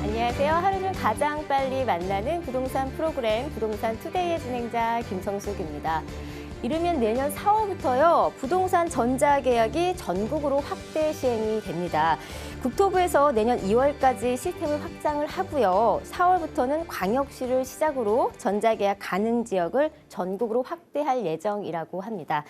안녕하세요. 하루는 가장 빨리 만나는 부동산 프로그램 부동산 투데이의 진행자 김성숙입니다. 이르면 내년 4월부터요. 부동산 전자계약이 전국으로 확대 시행이 됩니다. 국토부에서 내년 2월까지 시스템을 확장을 하고요. 4월부터는 광역시를 시작으로 전자계약 가능 지역을 전국으로 확대할 예정이라고 합니다.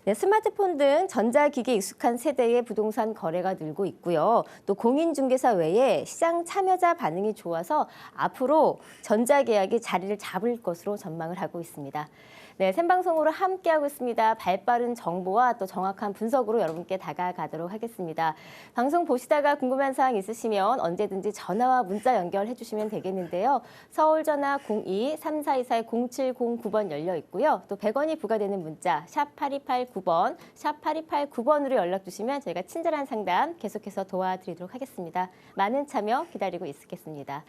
네, 스마트폰 등 전자기기에 익숙한 세대의 부동산 거래가 늘고 있고요. 또 공인중개사 외에 시장 참여자 반응이 좋아서 앞으로 전자계약이 자리를 잡을 것으로 전망을 하고 있습니다. 네, 생방송으로 함께하고 있습니다. 발빠른 정보와 또 정확한 분석으로 여러분께 다가가도록 하겠습니다. 방송 보시다가 궁금한 사항 있으시면 언제든지 전화와 문자 연결해 주시면 되겠는데요. 서울 전화 02-3424-0709번 열려 있고요. 또 100원이 부과되는 문자 샵 8289번, 샵 8289번으로 연락 주시면 저희가 친절한 상담 계속해서 도와드리도록 하겠습니다. 많은 참여 기다리고 있겠습니다.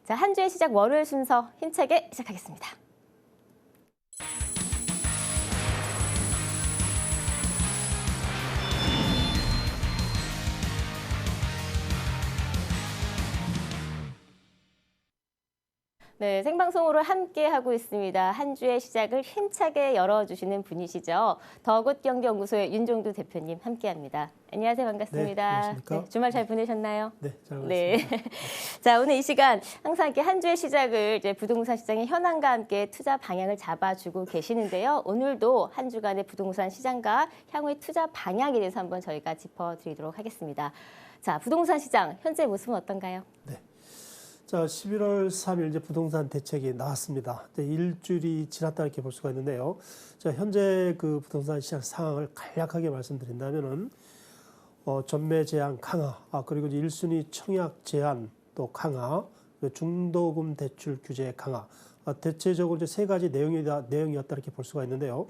자, 한 주의 시작 월요일 순서 힘차게 시작하겠습니다. 네, 생방송으로 함께하고 있습니다. 한 주의 시작을 힘차게 열어주시는 분이시죠. 더굿경제연구소의 윤종두 대표님 함께합니다. 안녕하세요. 반갑습니다. 네, 안녕하십니까? 네, 주말 잘 보내셨나요? 네, 잘 보냈습니다. 네. 자, 오늘 이 시간 항상 이렇게 한 주의 시작을 이제 부동산 시장의 현황과 함께 투자 방향을 잡아주고 계시는데요. 오늘도 한 주간의 부동산 시장과 향후의 투자 방향에 대해서 한번 저희가 짚어드리도록 하겠습니다. 자, 부동산 시장 현재 모습은 어떤가요? 네. 자, 11월 3일 이제 부동산 대책이 나왔습니다. 이제 일주일이 지났다 이렇게 볼 수가 있는데요. 자, 현재 그 부동산 시장 상황을 간략하게 말씀드린다면은 전매 제한 강화, 그리고 이제 1순위 청약 제한 또 강화, 그리고 중도금 대출 규제 강화, 대체적으로 이제 세 가지 내용이었다 이렇게 볼 수가 있는데요.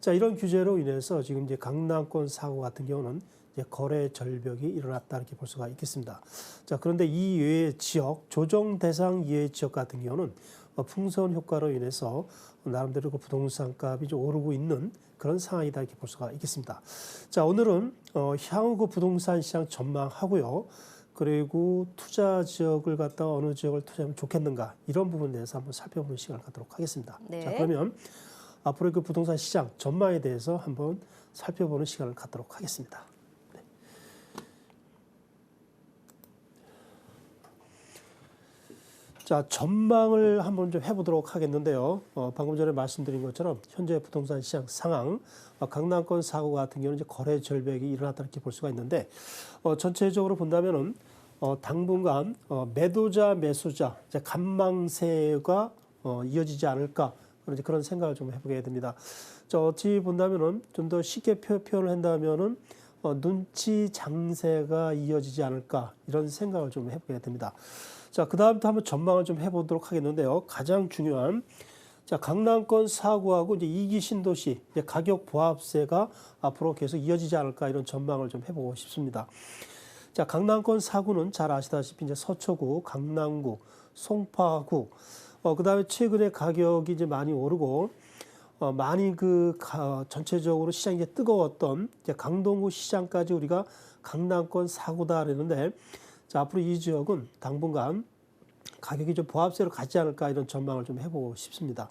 자, 이런 규제로 인해서 지금 이제 강남권 사고 같은 경우는 거래 절벽이 일어났다 이렇게 볼 수가 있겠습니다. 자, 그런데 이 외의 지역, 조정 대상 이외의 지역 같은 경우는 풍선 효과로 인해서 나름대로 그 부동산 값이 좀 오르고 있는 그런 상황이다 이렇게 볼 수가 있겠습니다. 자, 오늘은 향후 그 부동산 시장 전망하고요. 그리고 투자 지역을 갖다가 어느 지역을 투자하면 좋겠는가 이런 부분에 대해서 한번 살펴보는 시간을 갖도록 하겠습니다. 네. 자, 그러면 앞으로 그 부동산 시장 전망에 대해서 한번 살펴보는 시간을 갖도록 하겠습니다. 자, 전망을 한번 좀 해보도록 하겠는데요. 방금 전에 말씀드린 것처럼 현재 부동산 시장 상황, 강남권 사고 같은 경우는 이제 거래 절벽이 일어났다 이렇게 볼 수가 있는데, 전체적으로 본다면은 당분간 매도자, 매수자 이제 관망세가 이어지지 않을까 그런 생각을 좀 해보게 됩니다. 자, 어찌 본다면은 좀 더 쉽게 표현을 한다면은 눈치 장세가 이어지지 않을까 이런 생각을 좀 해보게 됩니다. 자, 그 다음부터 한번 전망을 좀 해보도록 하겠는데요. 가장 중요한, 자, 강남권 사구하고 이제 2기 신도시, 이제 가격 보합세가 앞으로 계속 이어지지 않을까 이런 전망을 좀 해보고 싶습니다. 자, 강남권 사구는 잘 아시다시피 이제 서초구, 강남구, 송파구, 그 다음에 최근에 가격이 이제 많이 오르고, 많이 전체적으로 시장이 이제 뜨거웠던 이제 강동구 시장까지 우리가 강남권 사구다 그랬는데, 자, 앞으로 이 지역은 당분간 가격이 좀 보합세로 가지 않을까 이런 전망을 좀 해보고 싶습니다.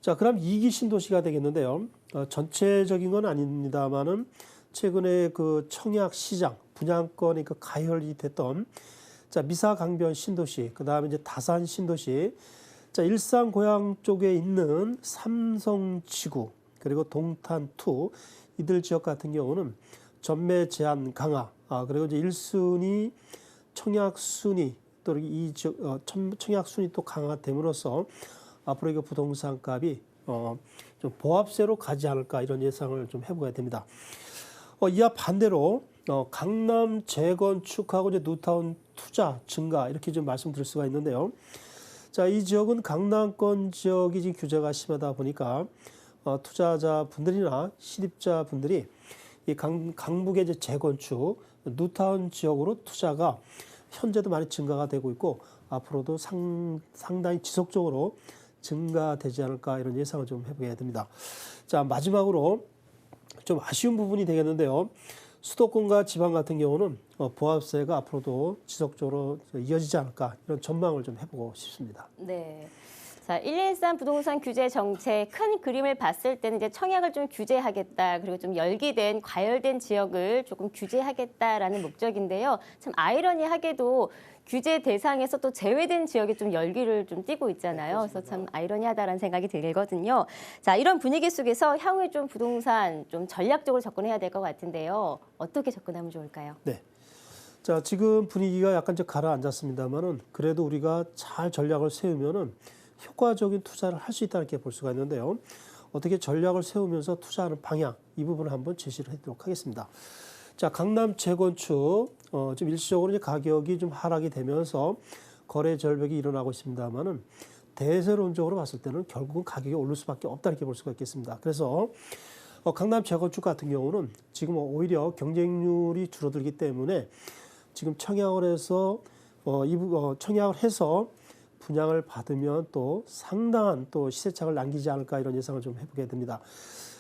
자, 그럼 2기 신도시가 되겠는데요. 전체적인 건 아닙니다만은 최근에 그 청약 시장, 분양권이 그 가열이 됐던 자, 미사강변 신도시, 그 다음에 이제 다산 신도시, 자, 일산 고양 쪽에 있는 삼성지구, 그리고 동탄2, 이들 지역 같은 경우는 전매 제한 강화, 그리고 이제 1순위 청약 순위 또 이 청약 순위 또 강화됨으로써 앞으로 이거 부동산 값이 좀 보합세로 가지 않을까 이런 예상을 좀 해보게 됩니다. 이와 반대로 강남 재건축하고 이제 뉴타운 투자 증가 이렇게 좀 말씀드릴 수가 있는데요. 자, 이 지역은 강남권 지역이 지금 규제가 심하다 보니까 투자자 분들이나 시립자 분들이 이 강북의 이제 재건축 뉴타운 지역으로 투자가 현재도 많이 증가가 되고 있고 앞으로도 상당히 지속적으로 증가되지 않을까 이런 예상을 좀 해보게 됩니다. 자, 마지막으로 좀 아쉬운 부분이 되겠는데요. 수도권과 지방 같은 경우는 보합세가 앞으로도 지속적으로 이어지지 않을까 이런 전망을 좀 해보고 싶습니다. 네. 자, 113 부동산 규제 정책 큰 그림을 봤을 때는 이제 청약을 좀 규제하겠다. 그리고 좀 열기된 과열된 지역을 조금 규제하겠다라는 목적인데요. 참 아이러니하게도 규제 대상에서 또 제외된 지역에 좀 열기를 좀 띠고 있잖아요. 그래서 참 아이러니하다라는 생각이 들거든요. 자, 이런 분위기 속에서 향후에 좀 부동산 좀 전략적으로 접근해야 될 것 같은데요. 어떻게 접근하면 좋을까요? 네. 자, 지금 분위기가 약간 좀 가라앉았습니다만은 그래도 우리가 잘 전략을 세우면은 효과적인 투자를 할 수 있다 이렇게 볼 수가 있는데요. 어떻게 전략을 세우면서 투자하는 방향 이 부분을 한번 제시를 해드리도록 하겠습니다. 자, 강남 재건축 좀 일시적으로 이제 가격이 좀 하락이 되면서 거래 절벽이 일어나고 있습니다만은 대세론적으로 봤을 때는 결국은 가격이 오를 수밖에 없다 이렇게 볼 수가 있겠습니다. 그래서 강남 재건축 같은 경우는 지금 오히려 경쟁률이 줄어들기 때문에 지금 청약을 해서 청약을 해서 분양을 받으면 또 상당한 또 시세차익을 남기지 않을까 이런 예상을 좀 해보게 됩니다.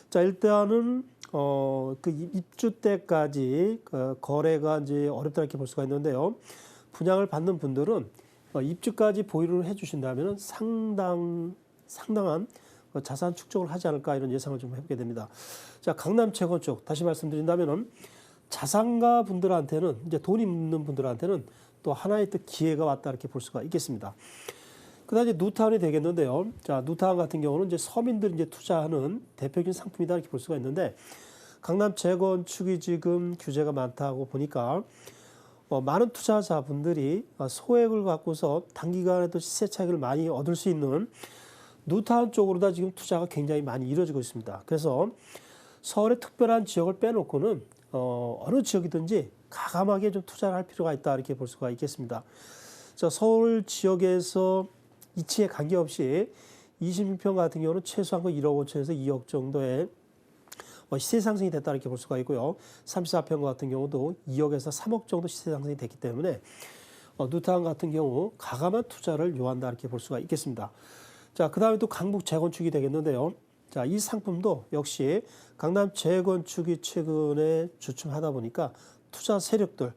자, 일단은 그 입주 때까지 거래가 이제 어렵다 이렇게 볼 수가 있는데요. 분양을 받는 분들은 입주까지 보유를 해주신다면 상당한 자산 축적을 하지 않을까 이런 예상을 좀 해보게 됩니다. 자, 강남 재건축 다시 말씀드린다면은 자산가 분들한테는 이제 돈 있는 분들한테는 또 하나의 또 기회가 왔다 이렇게 볼 수가 있겠습니다. 그다음 이제 누타운이 되겠는데요. 자, 누타운 같은 경우는 이제 서민들이 이제 투자하는 대표적인 상품이다 이렇게 볼 수가 있는데 강남 재건축이 지금 규제가 많다고 보니까 많은 투자자분들이 소액을 갖고서 단기간에도 시세 차익을 많이 얻을 수 있는 누타운 쪽으로 다 지금 투자가 굉장히 많이 이루어지고 있습니다. 그래서 서울의 특별한 지역을 빼놓고는 어느 지역이든지 가감하게 좀 투자를 할 필요가 있다 이렇게 볼 수가 있겠습니다. 자, 서울 지역에서 이치에 관계없이 26평 같은 경우는 최소한 1억 5천에서 2억 정도의 시세 상승이 됐다 이렇게 볼 수가 있고요. 34평 같은 경우도 2억에서 3억 정도 시세 상승이 됐기 때문에 누타운 같은 경우 가감한 투자를 요한다 이렇게 볼 수가 있겠습니다. 자, 그 다음에 또 강북 재건축이 되겠는데요. 자, 이 상품도 역시 강남 재건축이 최근에 주춤하다 보니까 투자 세력들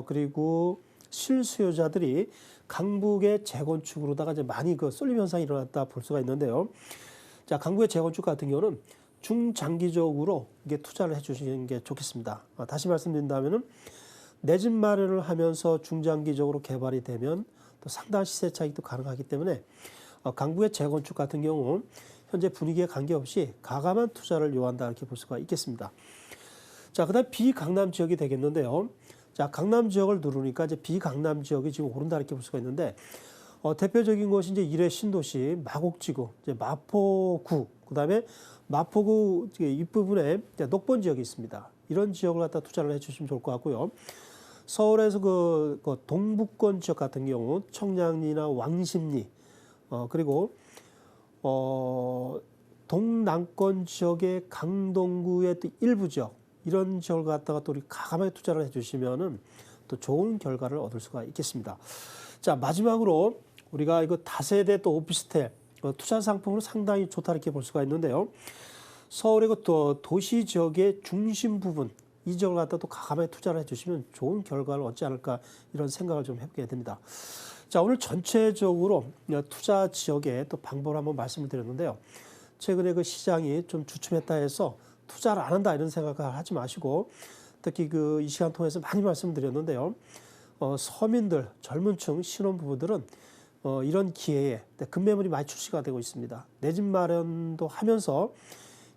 그리고 실수요자들이 강북의 재건축으로다가 이제 많이 쏠림 현상이 일어났다 볼 수가 있는데요. 자, 강북의 재건축 같은 경우는 중장기적으로 이게 투자를 해주시는 게 좋겠습니다. 다시 말씀드린다면은 내 집 마련을 하면서 중장기적으로 개발이 되면 또 상당한 시세 차익도 가능하기 때문에 강북의 재건축 같은 경우 현재 분위기에 관계없이 가감한 투자를 요한다 이렇게 볼 수가 있겠습니다. 자, 그다음 비강남 지역이 되겠는데요. 자, 강남 지역을 누르니까 이제 비강남 지역이 지금 오른다 이렇게 볼 수가 있는데 대표적인 것이 이제 일회 신도시 마곡지구, 이제 마포구, 그다음에 마포구 윗부분에 녹본 지역이 있습니다. 이런 지역을 갖다 투자를 해주시면 좋을 것 같고요. 서울에서 그 동북권 지역 같은 경우 청량리나 왕십리 그리고 동남권 지역의 강동구의 또 일부 지역 이런 지역을 갖다가 또 우리 가감하게 투자를 해주시면은 또 좋은 결과를 얻을 수가 있겠습니다. 자, 마지막으로 우리가 이거 다세대 또 오피스텔 투자 상품으로 상당히 좋다 이렇게 볼 수가 있는데요. 서울의 또 도시 지역의 중심 부분 이 지역을 갖다 또 가감하게 투자를 해주시면 좋은 결과를 얻지 않을까 이런 생각을 좀 해보게 됩니다. 자, 오늘 전체적으로 투자 지역의 또 방법을 한번 말씀을 드렸는데요. 최근에 그 시장이 좀 주춤했다 해서 투자를 안 한다 이런 생각을 하지 마시고 특히 이 시간 통해서 많이 말씀드렸는데요. 서민들, 젊은 층, 신혼부부들은 이런 기회에 급매물이 많이 출시가 되고 있습니다. 내 집 마련도 하면서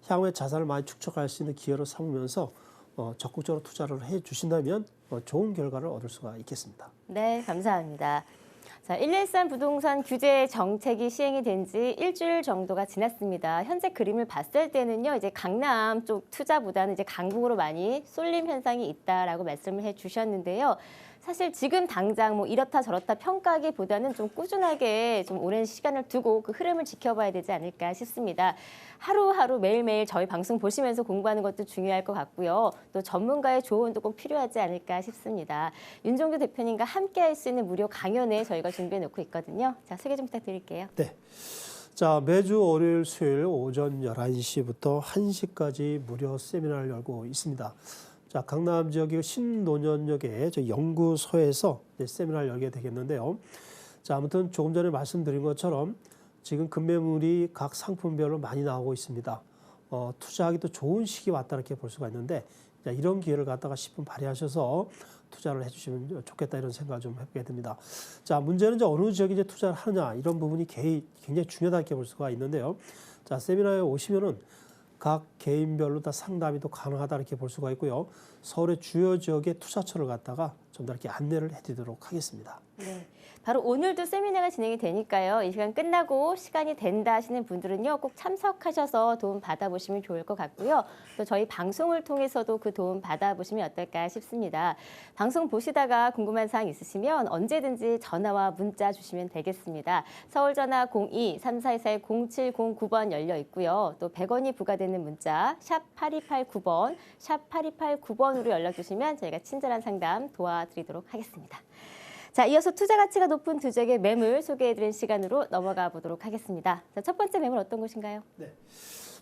향후에 자산을 많이 축적할 수 있는 기회로 삼으면서 적극적으로 투자를 해 주신다면 좋은 결과를 얻을 수가 있겠습니다. 네, 감사합니다. 자, 113 부동산 규제 정책이 시행이 된 지 일주일 정도가 지났습니다. 현재 그림을 봤을 때는요, 이제 강남 쪽 투자보다는 이제 강북으로 많이 쏠림 현상이 있다라고 말씀을 해 주셨는데요. 사실 지금 당장 뭐 이렇다 저렇다 평가하기보다는 좀 꾸준하게 좀 오랜 시간을 두고 그 흐름을 지켜봐야 되지 않을까 싶습니다. 하루하루 매일매일 저희 방송 보시면서 공부하는 것도 중요할 것 같고요. 또 전문가의 조언도 꼭 필요하지 않을까 싶습니다. 윤종규 대표님과 함께 할 수 있는 무료 강연회 저희가 준비해 놓고 있거든요. 자, 소개 좀 부탁드릴게요. 네. 자, 매주 월요일, 수요일 오전 11시부터 1시까지 무료 세미나를 열고 있습니다. 자, 강남 지역의 신논현역의 저 연구소에서 세미나를 열게 되겠는데요. 자, 아무튼 조금 전에 말씀드린 것처럼 지금 급매물이 각 상품별로 많이 나오고 있습니다. 투자하기도 좋은 시기 왔다 이렇게 볼 수가 있는데, 자, 이런 기회를 갖다가 10분 발휘하셔서 투자를 해주시면 좋겠다 이런 생각을 좀 해보게 됩니다. 자, 문제는 이제 어느 지역에 이제 투자를 하느냐 이런 부분이 굉장히 중요하다 이렇게 볼 수가 있는데요. 자, 세미나에 오시면은 각 개인별로 다 상담이 또 가능하다 이렇게 볼 수가 있고요. 서울의 주요 지역의 투자처를 갖다가 좀 더 이렇게 안내를 해드리도록 하겠습니다. 네. 바로 오늘도 세미나가 진행이 되니까요. 이 시간 끝나고 시간이 된다 하시는 분들은요. 꼭 참석하셔서 도움 받아보시면 좋을 것 같고요. 또 저희 방송을 통해서도 그 도움 받아보시면 어떨까 싶습니다. 방송 보시다가 궁금한 사항 있으시면 언제든지 전화와 문자 주시면 되겠습니다. 서울전화 02-3424-0709번 열려 있고요. 또 100원이 부과되는 문자 샵 8289번, 샵 8289번으로 연락주시면 저희가 친절한 상담 도와드리도록 하겠습니다. 자, 이어서 투자 가치가 높은 두 지역의 매물 소개해드린 시간으로 넘어가 보도록 하겠습니다. 자, 첫 번째 매물 어떤 곳인가요? 네.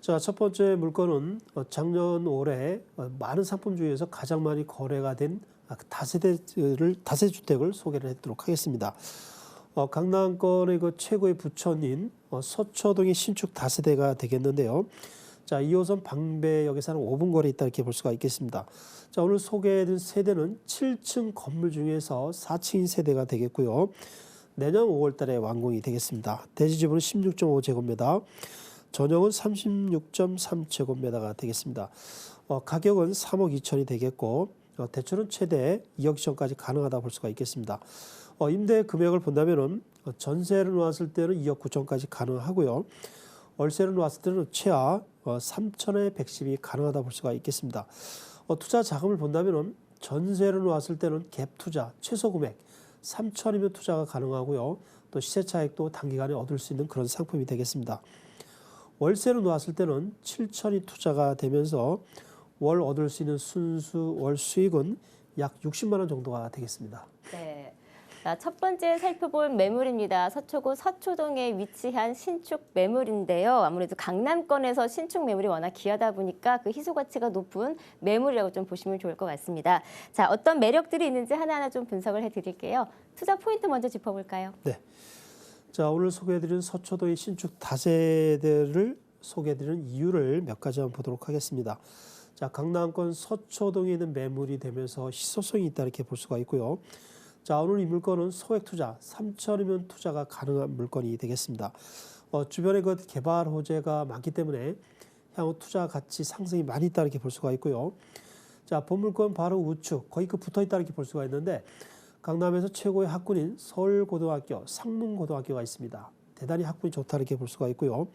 자, 첫 번째 물건은 작년 올해 많은 상품 중에서 가장 많이 거래가 된 다세주택을 소개를 해드리도록 하겠습니다. 강남권의 그 최고의 부천인 서초동의 신축 다세대가 되겠는데요. 자, 2호선 방배역에서는 5분 거리에 있다 이렇게 볼 수가 있겠습니다. 자, 오늘 소개해드린 세대는 7층 건물 중에서 4층인 세대가 되겠고요. 내년 5월 달에 완공이 되겠습니다. 대지 지분은 16.5제곱미터, 전용은 36.3제곱미터가 되겠습니다. 가격은 3억 2천이 되겠고, 대출은 최대 2억 2천까지 가능하다 볼 수가 있겠습니다. 임대 금액을 본다면은 전세를 놓았을 때는 2억 9천까지 가능하고요. 월세를 놓았을 때는 최하 3천에 110이 가능하다 볼 수가 있겠습니다. 투자 자금을 본다면 전세를 놓았을 때는 갭 투자 최소 금액 3천이면 투자가 가능하고요. 또 시세 차익도 단기간에 얻을 수 있는 그런 상품이 되겠습니다. 월세를 놓았을 때는 7천이 투자가 되면서 월 얻을 수 있는 순수 월 수익은 약 60만 원 정도가 되겠습니다. 네. 자, 첫 번째 살펴볼 매물입니다. 서초구 서초동에 위치한 신축 매물인데요. 아무래도 강남권에서 신축 매물이 워낙 귀하다 보니까 그 희소 가치가 높은 매물이라고 좀 보시면 좋을 것 같습니다. 자, 어떤 매력들이 있는지 하나하나 좀 분석을 해드릴게요. 투자 포인트 먼저 짚어볼까요? 네. 자, 오늘 소개해드린 서초동의 신축 다세대를 소개해드리는 이유를 몇 가지 한번 보도록 하겠습니다. 자, 강남권 서초동에 있는 매물이 되면서 희소성이 있다 이렇게 볼 수가 있고요. 자, 오늘 이 물건은 소액 투자 3천이면 투자가 가능한 물건이 되겠습니다. 주변에 그 개발 호재가 많기 때문에 향후 투자 가치 상승이 많이 있다 이렇게 볼 수가 있고요. 자, 본 물건 바로 우측 거의 그 붙어 있다 이렇게 볼 수가 있는데 강남에서 최고의 학군인 서울고등학교, 상문고등학교가 있습니다. 대단히 학군이 좋다 이렇게 볼 수가 있고요.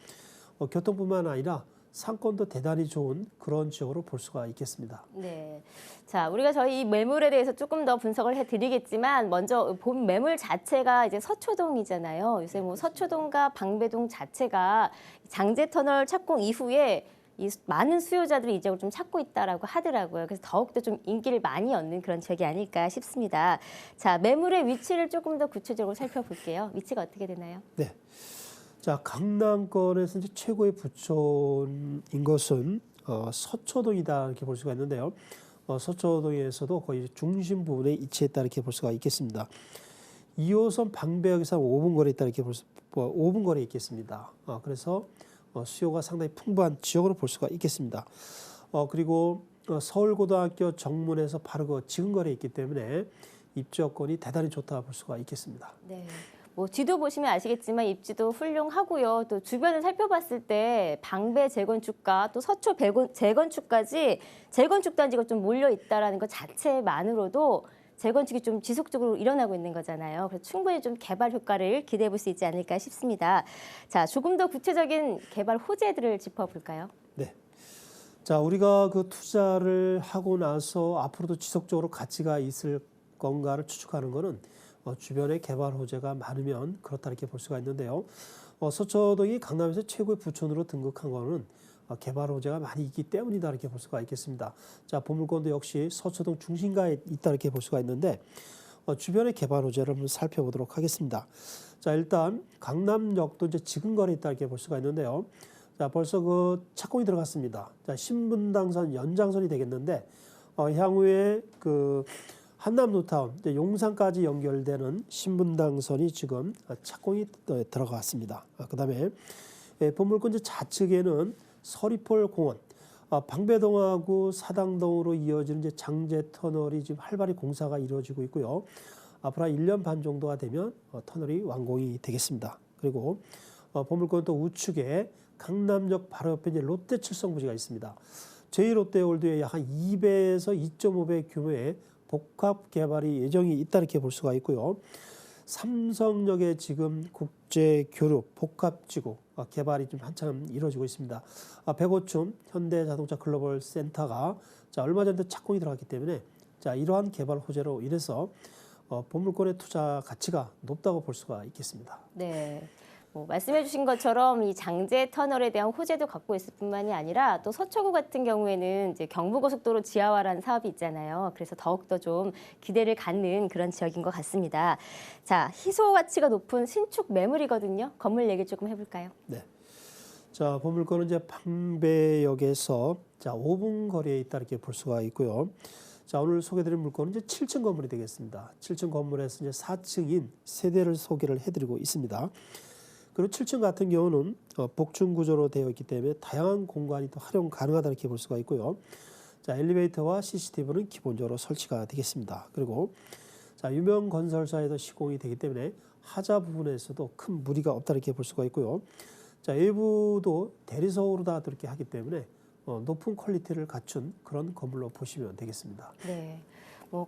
교통뿐만 아니라 상권도 대단히 좋은 그런 지역으로 볼 수가 있겠습니다. 네. 자, 우리가 저희 이 매물에 대해서 조금 더 분석을 해드리겠지만 먼저 본 매물 자체가 이제 서초동이잖아요. 요새 뭐 서초동과 방배동 자체가 장제터널 착공 이후에 이 많은 수요자들이 이 지역을 좀 찾고 있다라고 하더라고요. 그래서 더욱더 좀 인기를 많이 얻는 그런 지역이 아닐까 싶습니다. 자, 매물의 위치를 조금 더 구체적으로 살펴볼게요. 위치가 어떻게 되나요? 네. 자, 강남권에서 이제 최고의 부촌인 것은 서초동이다 이렇게 볼 수가 있는데요. 서초동에서도 거의 중심 부분에 위치했다 이렇게 볼 수가 있겠습니다. 2호선 방배역에서 5분 거리에 있다 이렇게 5분 거리에 있겠습니다. 그래서 수요가 상당히 풍부한 지역으로 볼 수가 있겠습니다. 그리고 서울고등학교 정문에서 바로 그 지근거리에 있기 때문에 입지 여건이 대단히 좋다 볼 수가 있겠습니다. 네. 뭐 지도 보시면 아시겠지만 입지도 훌륭하고요. 또 주변을 살펴봤을 때 방배 재건축과 또 서초 재건축까지 재건축 단지가 좀 몰려 있다라는 것 자체만으로도 재건축이 좀 지속적으로 일어나고 있는 거잖아요. 그래서 충분히 좀 개발 효과를 기대해 볼 수 있지 않을까 싶습니다. 자, 조금 더 구체적인 개발 호재들을 짚어볼까요? 네. 자, 우리가 그 투자를 하고 나서 앞으로도 지속적으로 가치가 있을 건가를 추측하는 거는 주변에 개발 호재가 많으면 그렇다 이렇게 볼 수가 있는데요. 서초동이 강남에서 최고의 부촌으로 등극한 거는 개발 호재가 많이 있기 때문이다 이렇게 볼 수가 있겠습니다. 자, 보물권도 역시 서초동 중심가에 있다 이렇게 볼 수가 있는데 주변의 개발 호재를 한번 살펴보도록 하겠습니다. 자, 일단 강남역도 이제 지근거리에 있다 이렇게 볼 수가 있는데요. 자, 벌써 그 착공이 들어갔습니다. 자, 신분당선 연장선이 되겠는데 향후에 그 한남 뉴타운, 이제 용산까지 연결되는 신분당선이 지금 착공이 들어갔습니다. 그다음에 보물권 좌측에는 서리폴 공원, 방배동하고 사당동으로 이어지는 이제 장제 터널이 지금 활발히 공사가 이루어지고 있고요. 앞으로 한 1년 반 정도가 되면 터널이 완공이 되겠습니다. 그리고 보물권 또 우측에 강남역 바로 옆에 이제 롯데 칠성부지가 있습니다. 제2롯데월드의 약 한 2배에서 2.5배 규모의 복합 개발이 예정이 있다 이렇게 볼 수가 있고요. 삼성역에 지금 국제 교류 복합지구 개발이 좀 한참 이루어지고 있습니다. 백오춘 현대자동차 글로벌 센터가 얼마 전에 착공이 들어갔기 때문에 이러한 개발 호재로 인해서 보물권의 투자 가치가 높다고 볼 수가 있겠습니다. 네. 말씀해 주신 것처럼 이 장제 터널에 대한 호재도 갖고 있을 뿐만이 아니라 또 서초구 같은 경우에는 이제 경부고속도로 지하화라는 사업이 있잖아요. 그래서 더욱더 좀 기대를 갖는 그런 지역인 것 같습니다. 자, 희소 가치가 높은 신축 매물이거든요. 건물 얘기 조금 해볼까요? 네. 자, 보물권은 이제 방배역에서 5분 거리에 있다 이렇게 볼 수가 있고요. 자, 오늘 소개드린 물건은 이제 7층 건물이 되겠습니다. 7층 건물에서 이제 4층인 세대를 소개를 해드리고 있습니다. 그리고 7층 같은 경우는 복층 구조로 되어 있기 때문에 다양한 공간이 또 활용 가능하다 이렇게 볼 수가 있고요. 자, 엘리베이터와 CCTV는 기본적으로 설치가 되겠습니다. 그리고 유명 건설사에도 시공이 되기 때문에 하자 부분에서도 큰 무리가 없다 이렇게 볼 수가 있고요. 자, 외부도 대리석으로 다 이렇게 하기 때문에 높은 퀄리티를 갖춘 그런 건물로 보시면 되겠습니다. 네.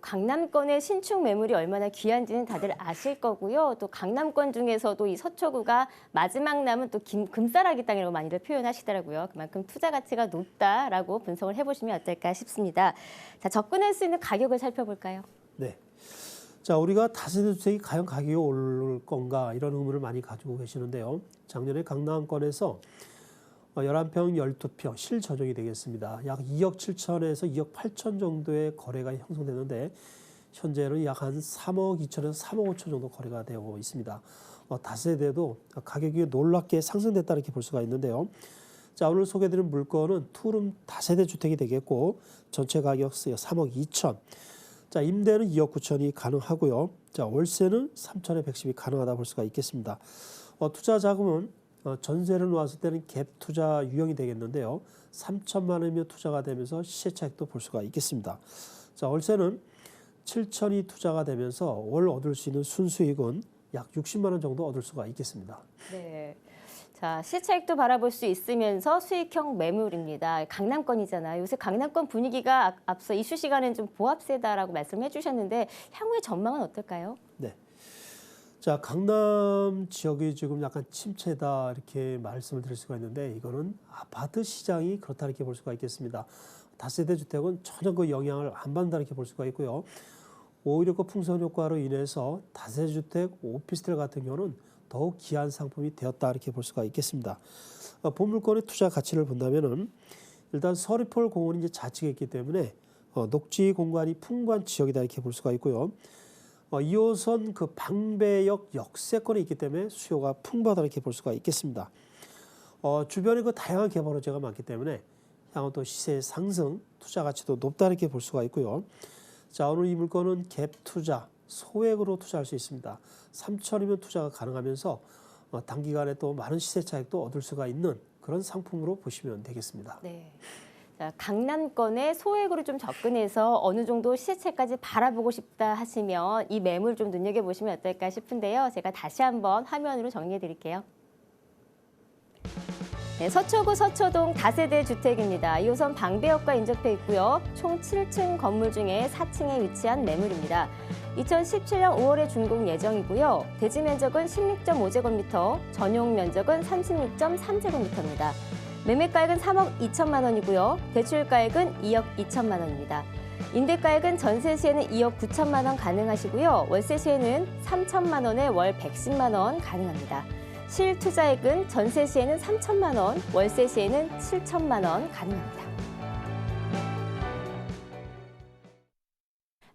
강남권의 신축 매물이 얼마나 귀한지는 다들 아실 거고요. 또 강남권 중에서도 이 서초구가 마지막 남은 또 금싸라기 땅이라고 많이들 표현하시더라고요. 그만큼 투자 가치가 높다라고 분석을 해보시면 어떨까 싶습니다. 자, 접근할 수 있는 가격을 살펴볼까요? 네. 자, 우리가 다세대 주택이 과연 가격이 오를 건가 이런 의문을 많이 가지고 계시는데요. 작년에 강남권에서 11평, 12평 실저정이 되겠습니다. 약 2억 7천에서 2억 8천 정도의 거래가 형성되는데 현재는 약 한 3억 2천에서 3억 5천 정도 거래가 되고 있습니다. 다세대도 가격이 놀랍게 상승됐다 이렇게 볼 수가 있는데요. 자, 오늘 소개드린 물건은 투룸 다세대 주택이 되겠고 전체 가격 3억 2천. 자, 임대는 2억 9천이 가능하고요. 자, 월세는 3천에 110이 가능하다 볼 수가 있겠습니다. 투자 자금은 전세를 놓았을 때는 갭 투자 유형이 되겠는데요. 3천만 원이면 투자가 되면서 시세 차익도 볼 수가 있겠습니다. 자, 월세는 7천이 투자가 되면서 월 얻을 수 있는 순수익은 약 60만 원 정도 얻을 수가 있겠습니다. 네. 자, 시차익도 바라볼 수 있으면서 수익형 매물입니다. 강남권이잖아요. 요새 강남권 분위기가 앞서 이슈 시간엔 좀 보합세다라고 말씀해 주셨는데 향후의 전망은 어떨까요? 네. 자, 강남 지역이 지금 약간 침체다 이렇게 말씀을 드릴 수가 있는데 이거는 아파트 시장이 그렇다 이렇게 볼 수가 있겠습니다. 다세대 주택은 전혀 그 영향을 안 받는다 이렇게 볼 수가 있고요. 오히려 그 풍선 효과로 인해서 다세대 주택, 오피스텔 같은 경우는 더욱 귀한 상품이 되었다 이렇게 볼 수가 있겠습니다. 보물권의 투자 가치를 본다면은 일단 서리폴 공원이 이제 좌측에 있기 때문에 녹지 공간이 풍부한 지역이다 이렇게 볼 수가 있고요. 2호선 그 방배역 역세권에 있기 때문에 수요가 풍부하다 이렇게 볼 수가 있겠습니다. 주변에 그 다양한 개발 호재가 많기 때문에 향후 또 시세 상승, 투자 가치도 높다 이렇게 볼 수가 있고요. 자, 오늘 이 물건은 갭 투자, 소액으로 투자할 수 있습니다. 3천이면 투자가 가능하면서 단기간에 또 많은 시세 차익도 얻을 수가 있는 그런 상품으로 보시면 되겠습니다. 네. 자, 강남권에 소액으로 좀 접근해서 어느 정도 시세차까지 바라보고 싶다 하시면 이 매물 좀 눈여겨보시면 어떨까 싶은데요. 제가 다시 한번 화면으로 정리해 드릴게요. 네, 서초구 서초동 다세대 주택입니다. 2호선 방배역과 인접해 있고요. 총 7층 건물 중에 4층에 위치한 매물입니다. 2017년 5월에 준공 예정이고요. 대지 면적은 16.5제곱미터, 전용 면적은 36.3제곱미터입니다. 매매가액은 3억 2천만 원이고요. 대출가액은 2억 2천만 원입니다. 임대가액은 전세 시에는 2억 9천만 원 가능하시고요. 월세 시에는 3천만 원에 월 110만 원 가능합니다. 실투자액은 전세 시에는 3천만 원, 월세 시에는 7천만 원 가능합니다.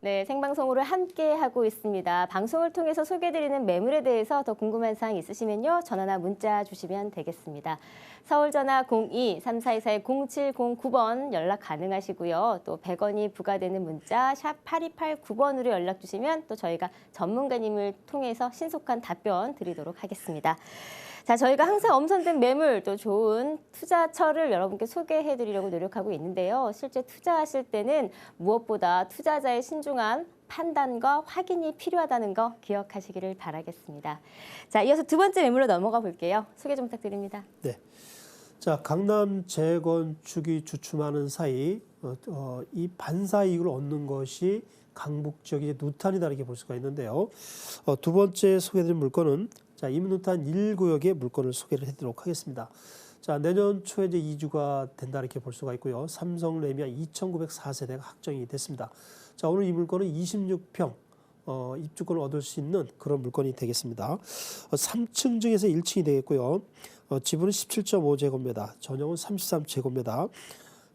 네, 생방송으로 함께 하고 있습니다. 방송을 통해서 소개해드리는 매물에 대해서 더 궁금한 사항 있으시면요. 전화나 문자 주시면 되겠습니다. 서울 전화 02-3424-0709번 연락 가능하시고요. 또 100원이 부과되는 문자 샵 8289번으로 연락 주시면 또 저희가 전문가님을 통해서 신속한 답변 드리도록 하겠습니다. 자, 저희가 항상 엄선된 매물 또 좋은 투자처를 여러분께 소개해드리려고 노력하고 있는데요. 실제 투자하실 때는 무엇보다 투자자의 신중한 판단과 확인이 필요하다는 거 기억하시기를 바라겠습니다. 자, 이어서 두 번째 매물로 넘어가 볼게요. 소개 좀 부탁드립니다. 네. 자, 강남 재건축이 주춤하는 사이 이 반사 이익을 얻는 것이 강북 지역의 누탄이다 이렇게 볼 수가 있는데요. 두 번째 소개해드린 물건은 자, 이문누탄 1구역의 물건을 소개를 해드리도록 하겠습니다. 자, 내년 초에 이제 이주가 된다 이렇게 볼 수가 있고요. 삼성 레미아 2,904세대가 확정이 됐습니다. 자, 오늘 이 물건은 26평 입주권을 얻을 수 있는 그런 물건이 되겠습니다. 3층 중에서 1층이 되겠고요. 지분은 17.5제곱미터, 전용은 33제곱미터.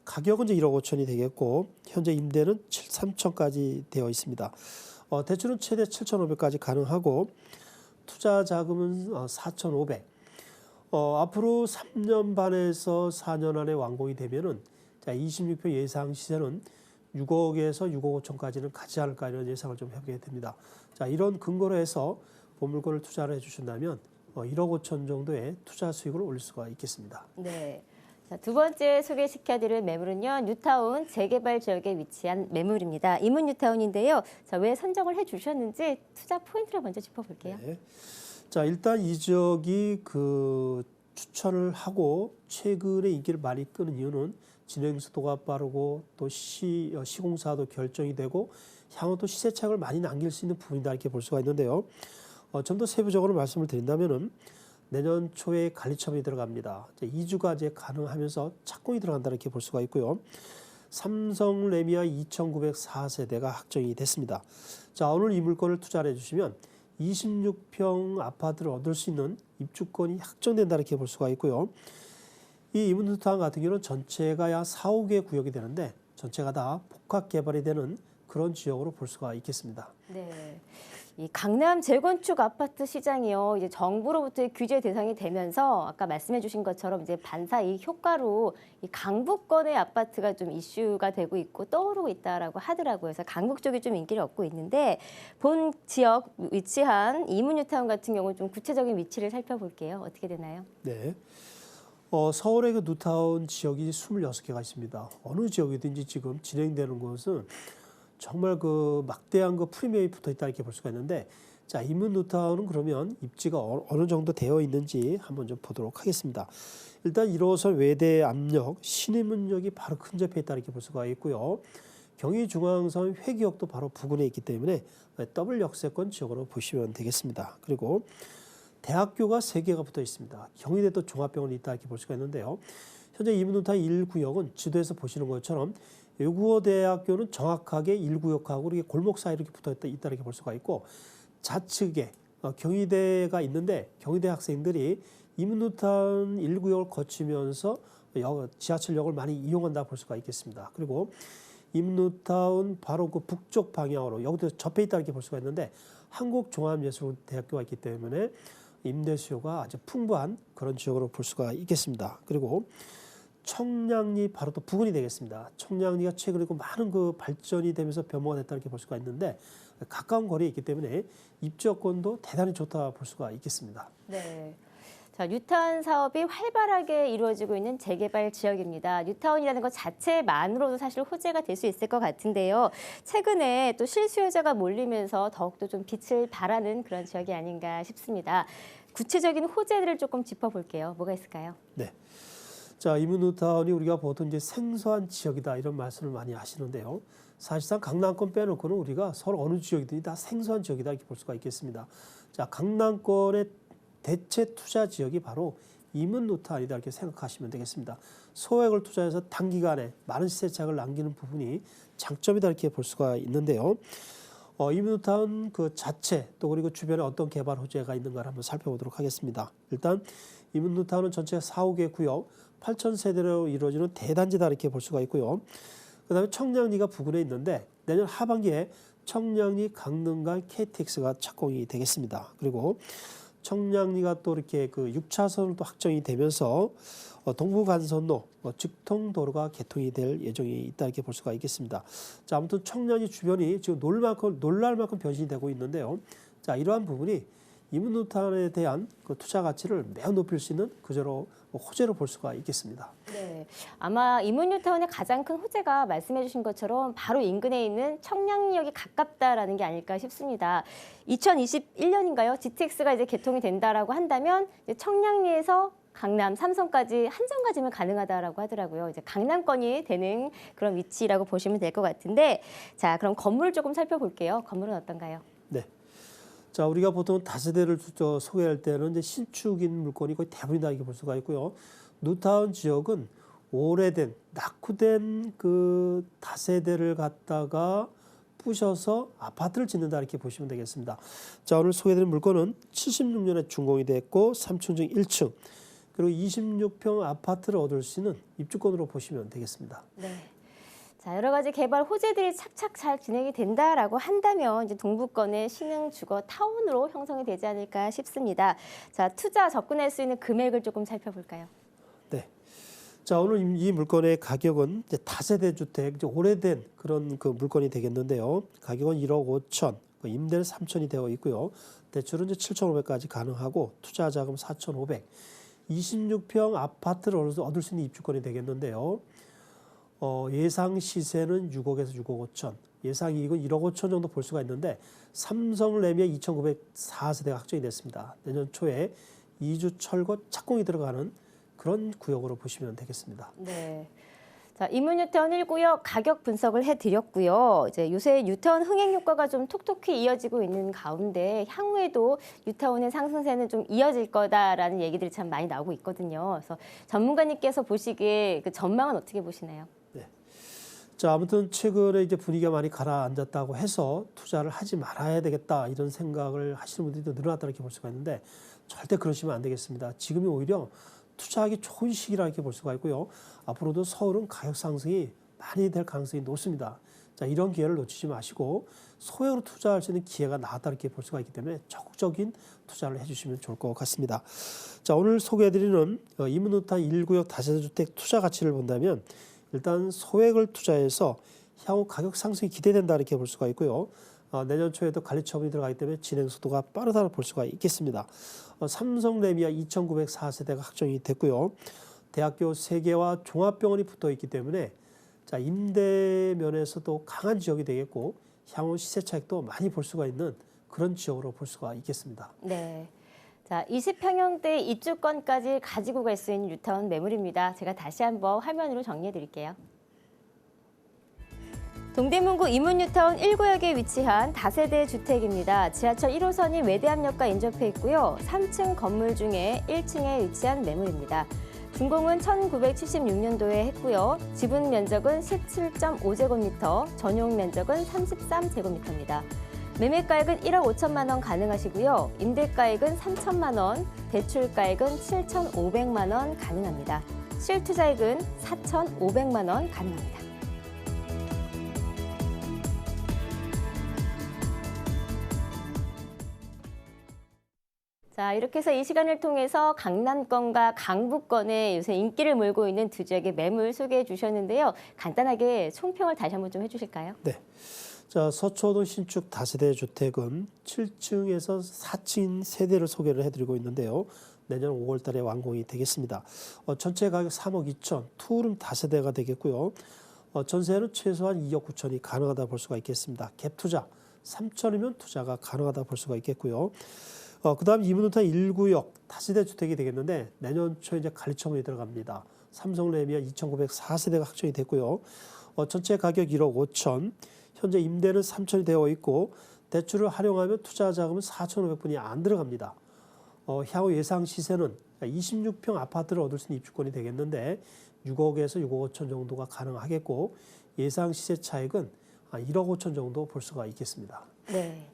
가격은 이제 1억 5천이 되겠고 현재 임대는 3천까지 되어 있습니다. 대출은 최대 7,500까지 가능하고 투자 자금은 4,500. 앞으로 3년 반에서 4년 안에 완공이 되면은 자, 26평 예상 시세는 6억에서 6억 5천까지는 가지 않을까 이런 예상을 좀 해보게 됩니다. 자, 이런 근거로 해서 보물권을 투자를 해주신다면 1억 5천 정도의 투자 수익을 올릴 수가 있겠습니다. 네. 자, 두 번째 소개시켜드릴 매물은요. 뉴타운 재개발 지역에 위치한 매물입니다. 이문 뉴타운인데요. 자, 왜 선정을 해주셨는지 투자 포인트를 먼저 짚어볼게요. 네. 자, 일단 이 지역이 추천을 하고 최근에 인기를 많이 끄는 이유는 진행 속도가 빠르고 또 시공사도 결정이 되고 향후 또 시세 차익을 많이 남길 수 있는 부분이다 이렇게 볼 수가 있는데요. 좀 더 세부적으로 말씀을 드린다면은 내년 초에 관리처분이 들어갑니다. 이주가 이제 가능하면서 착공이 들어간다 이렇게 볼 수가 있고요. 삼성 레미아 2,904세대가 확정이 됐습니다. 자, 오늘 이 물건을 투자를 해주시면 26평 아파트를 얻을 수 있는 입주권이 확정된다 이렇게 볼 수가 있고요. 이 이문누타운 같은 경우는 전체가 약 4, 5개 구역이 되는데 전체가 다 복합 개발이 되는 그런 지역으로 볼 수가 있겠습니다. 네. 이 강남 재건축 아파트 시장이요. 이제 정부로부터의 규제 대상이 되면서 아까 말씀해 주신 것처럼 이제 반사 이익 효과로 이 강북권의 아파트가 좀 이슈가 되고 있고 떠오르고 있다라고 하더라고요. 그래서 강북 쪽이 좀 인기를 얻고 있는데 본 지역 위치한 이문 뉴타운 같은 경우는 좀 구체적인 위치를 살펴볼게요. 어떻게 되나요? 네. 서울의 그 뉴타운 지역이 26개가 있습니다. 어느 지역이든지 지금 진행되는 것은 정말 막대한 프리미엄이 붙어 있다 이렇게 볼 수가 있는데 자, 이문 뉴타운은 그러면 입지가 어느 정도 되어 있는지 한번 좀 보도록 하겠습니다. 일단 1호선 외대 압력 신의문역이 바로 근접해 있다 이렇게 볼 수가 있고요. 경의중앙선 회기역도 바로 부근에 있기 때문에 더블 역세권 지역으로 보시면 되겠습니다. 그리고 대학교가 3개가 붙어 있습니다. 경희대도 종합병원이 있다 이렇게 볼 수가 있는데요. 현재 이문 뉴타운 1구역은 지도에서 보시는 것처럼 외국어대학교는 정확하게 1구역하고 이렇게 골목 사이에 이렇게 붙어 있다 이렇게 볼 수가 있고 좌측에 경희대가 있는데 경희대 학생들이 이문 뉴타운 1구역을 거치면서 지하철역을 많이 이용한다 볼 수가 있겠습니다. 그리고 이문 뉴타운 바로 북쪽 방향으로 여기도 접해 있다 이렇게 볼 수가 있는데 한국종합예술대학교가 있기 때문에 임대 수요가 아주 풍부한 그런 지역으로 볼 수가 있겠습니다. 그리고 청량리 바로 또 부근이 되겠습니다. 청량리가 최근에 많은 발전이 되면서 변모가 됐다 이렇게 볼 수가 있는데 가까운 거리에 있기 때문에 입주권도 대단히 좋다 볼 수가 있겠습니다. 네. 자, 뉴타운 사업이 활발하게 이루어지고 있는 재개발 지역입니다. 뉴타운이라는 것 자체만으로도 사실 호재가 될 수 있을 것 같은데요. 최근에 또 실수요자가 몰리면서 더욱더 좀 빛을 발하는 그런 지역이 아닌가 싶습니다. 구체적인 호재들을 조금 짚어볼게요. 뭐가 있을까요? 네. 자, 이문 뉴타운이 우리가 보통 이제 생소한 지역이다 이런 말씀을 많이 하시는데요. 사실상 강남권 빼놓고는 우리가 서로 어느 지역이든지 다 생소한 지역이다 이렇게 볼 수가 있겠습니다. 자, 강남권의 대체 투자 지역이 바로 이문 뉴타운이다 이렇게 생각하시면 되겠습니다. 소액을 투자해서 단기간에 많은 시세 차익을 남기는 부분이 장점이다 이렇게 볼 수가 있는데요. 이문 뉴타운 자체 또 그리고 주변에 어떤 개발 호재가 있는가를 한번 살펴보도록 하겠습니다. 일단 이문 뉴타운은 전체 4, 5개 구역 8,000세대로 이루어지는 대단지다 이렇게 볼 수가 있고요. 그다음에 청량리가 부근에 있는데 내년 하반기에 청량리, 강릉간 KTX가 착공이 되겠습니다. 그리고 청량리가 또 이렇게 그 6차선으로 또 확정이 되면서 동부간선로, 직통도로가 개통이 될 예정이 있다 이렇게 볼 수가 있겠습니다. 자, 아무튼 청량리 주변이 지금 놀랄 만큼 변신이 되고 있는데요. 자, 이러한 부분이 이문뉴타운에 대한 그 투자 가치를 매우 높일 수 있는 그저로 호재로 볼 수가 있겠습니다. 네, 아마 이문뉴타운의 가장 큰 호재가 말씀해 주신 것처럼 바로 인근에 있는 청량리역이 가깝다라는 게 아닐까 싶습니다. 2021년인가요? GTX가 이제 개통이 된다라고 한다면 이제 청량리에서 강남, 삼성까지 한 정거지면 가능하다라고 하더라고요. 이제 강남권이 되는 그런 위치라고 보시면 될 것 같은데, 자, 그럼 건물을 조금 살펴볼게요. 건물은 어떤가요? 네. 자, 우리가 보통 다세대를 소개할 때는 이제 신축인 물건이 거의 대부분이다 이렇게 볼 수가 있고요. 뉴타운 지역은 오래된 낙후된 그 다세대를 갖다가 부셔서 아파트를 짓는다 이렇게 보시면 되겠습니다. 자, 오늘 소개해드린 물건은 76년에 준공이 됐고 3층 중 1층 그리고 26평 아파트를 얻을 수 있는 입주권으로 보시면 되겠습니다. 네. 자, 여러 가지 개발 호재들이 착착 잘 진행이 된다라고 한다면 이제 동부권의 신흥 주거 타운으로 형성이 되지 않을까 싶습니다. 자, 투자 접근할 수 있는 금액을 조금 살펴볼까요? 네. 자, 오늘 이 물건의 가격은 이제 다세대 주택, 이제 오래된 그런 그 물건이 되겠는데요. 가격은 1억 5천, 임대는 3천이 되어 있고요. 대출은 이제 7,500까지 가능하고 투자 자금 4,500, 26평 아파트를 얻을 수 있는 입주권이 되겠는데요. 예상 시세는 6억에서 6억 5천, 예상 이익은 1억 5천 정도 볼 수가 있는데 삼성레미아 2,904세대가 확정이 됐습니다. 내년 초에 2주 철거 착공이 들어가는 그런 구역으로 보시면 되겠습니다. 네. 자, 이문뉴타운 1구역 가격 분석을 해드렸고요. 이제 요새 뉴타운 흥행 효과가 좀 톡톡히 이어지고 있는 가운데 향후에도 뉴타운의 상승세는 좀 이어질 거다라는 얘기들이 참 많이 나오고 있거든요. 그래서 전문가님께서 보시기에 그 전망은 어떻게 보시나요? 네. 자, 아무튼 최근에 이제 분위기가 많이 가라앉았다고 해서 투자를 하지 말아야 되겠다 이런 생각을 하시는 분들이 늘어났다 이렇게 볼 수가 있는데 절대 그러시면 안 되겠습니다. 지금이 오히려 투자하기 좋은 시기라 이렇게 볼 수가 있고요. 앞으로도 서울은 가격 상승이 많이 될 가능성이 높습니다. 자, 이런 기회를 놓치지 마시고 소액으로 투자할 수 있는 기회가 나왔다 이렇게 볼 수가 있기 때문에 적극적인 투자를 해주시면 좋을 것 같습니다. 자, 오늘 소개해드리는 이문뉴타운 1구역 다세대 주택 투자 가치를 본다면 일단 소액을 투자해서 향후 가격 상승이 기대된다 이렇게 볼 수가 있고요. 내년 초에도 관리 처분이 들어가기 때문에 진행 속도가 빠르다고 볼 수가 있겠습니다. 삼성레미아 2,904세대가 확정이 됐고요. 대학교 3개와 종합병원이 붙어 있기 때문에 자, 임대 면에서도 강한 지역이 되겠고 향후 시세 차익도 많이 볼 수가 있는 그런 지역으로 볼 수가 있겠습니다. 네. 자, 20평형대 입주권까지 가지고 갈 수 있는 뉴타운 매물입니다. 제가 다시 한번 화면으로 정리해 드릴게요. 동대문구 이문뉴타운 1구역에 위치한 다세대 주택입니다. 지하철 1호선이 외대암역과 인접해 있고요. 3층 건물 중에 1층에 위치한 매물입니다. 준공은 1976년도에 했고요. 지분 면적은 17.5제곱미터, 전용 면적은 33제곱미터입니다. 매매가액은 1억 5천만 원 가능하시고요. 임대가액은 3천만 원, 대출가액은 7,500만 원 가능합니다. 실투자액은 4,500만 원 가능합니다. 자, 이렇게 해서 이 시간을 통해서 강남권과 강북권에 요새 인기를 몰고 있는 두 지역의 매물 소개해 주셨는데요. 간단하게 총평을 다시 한번 좀 해주실까요? 네. 자, 서초동 신축 다세대 주택은 7층에서 4층 세대를 소개를 해드리고 있는데요. 내년 5월 달에 완공이 되겠습니다. 전체 가격 3억 2천, 투룸 다세대가 되겠고요. 전세는 최소한 2억 9천이 가능하다 볼 수가 있겠습니다. 갭 투자 3천이면 투자가 가능하다 볼 수가 있겠고요. 그다음 이문뉴타운 1구역 다세대 주택이 되겠는데 내년 초에 이제 관리 처분이 들어갑니다. 삼성레미아 2,904세대가 확정이 됐고요. 전체 가격 1억 5천, 현재 임대는 3천이 되어 있고 대출을 활용하면 투자 자금은 4,500분이 안 들어갑니다. 향후 예상 시세는 26평 아파트를 얻을 수 있는 입주권이 되겠는데 6억에서 6억 5천 정도가 가능하겠고 예상 시세 차익은 1억 5천 정도 볼 수가 있겠습니다. 네.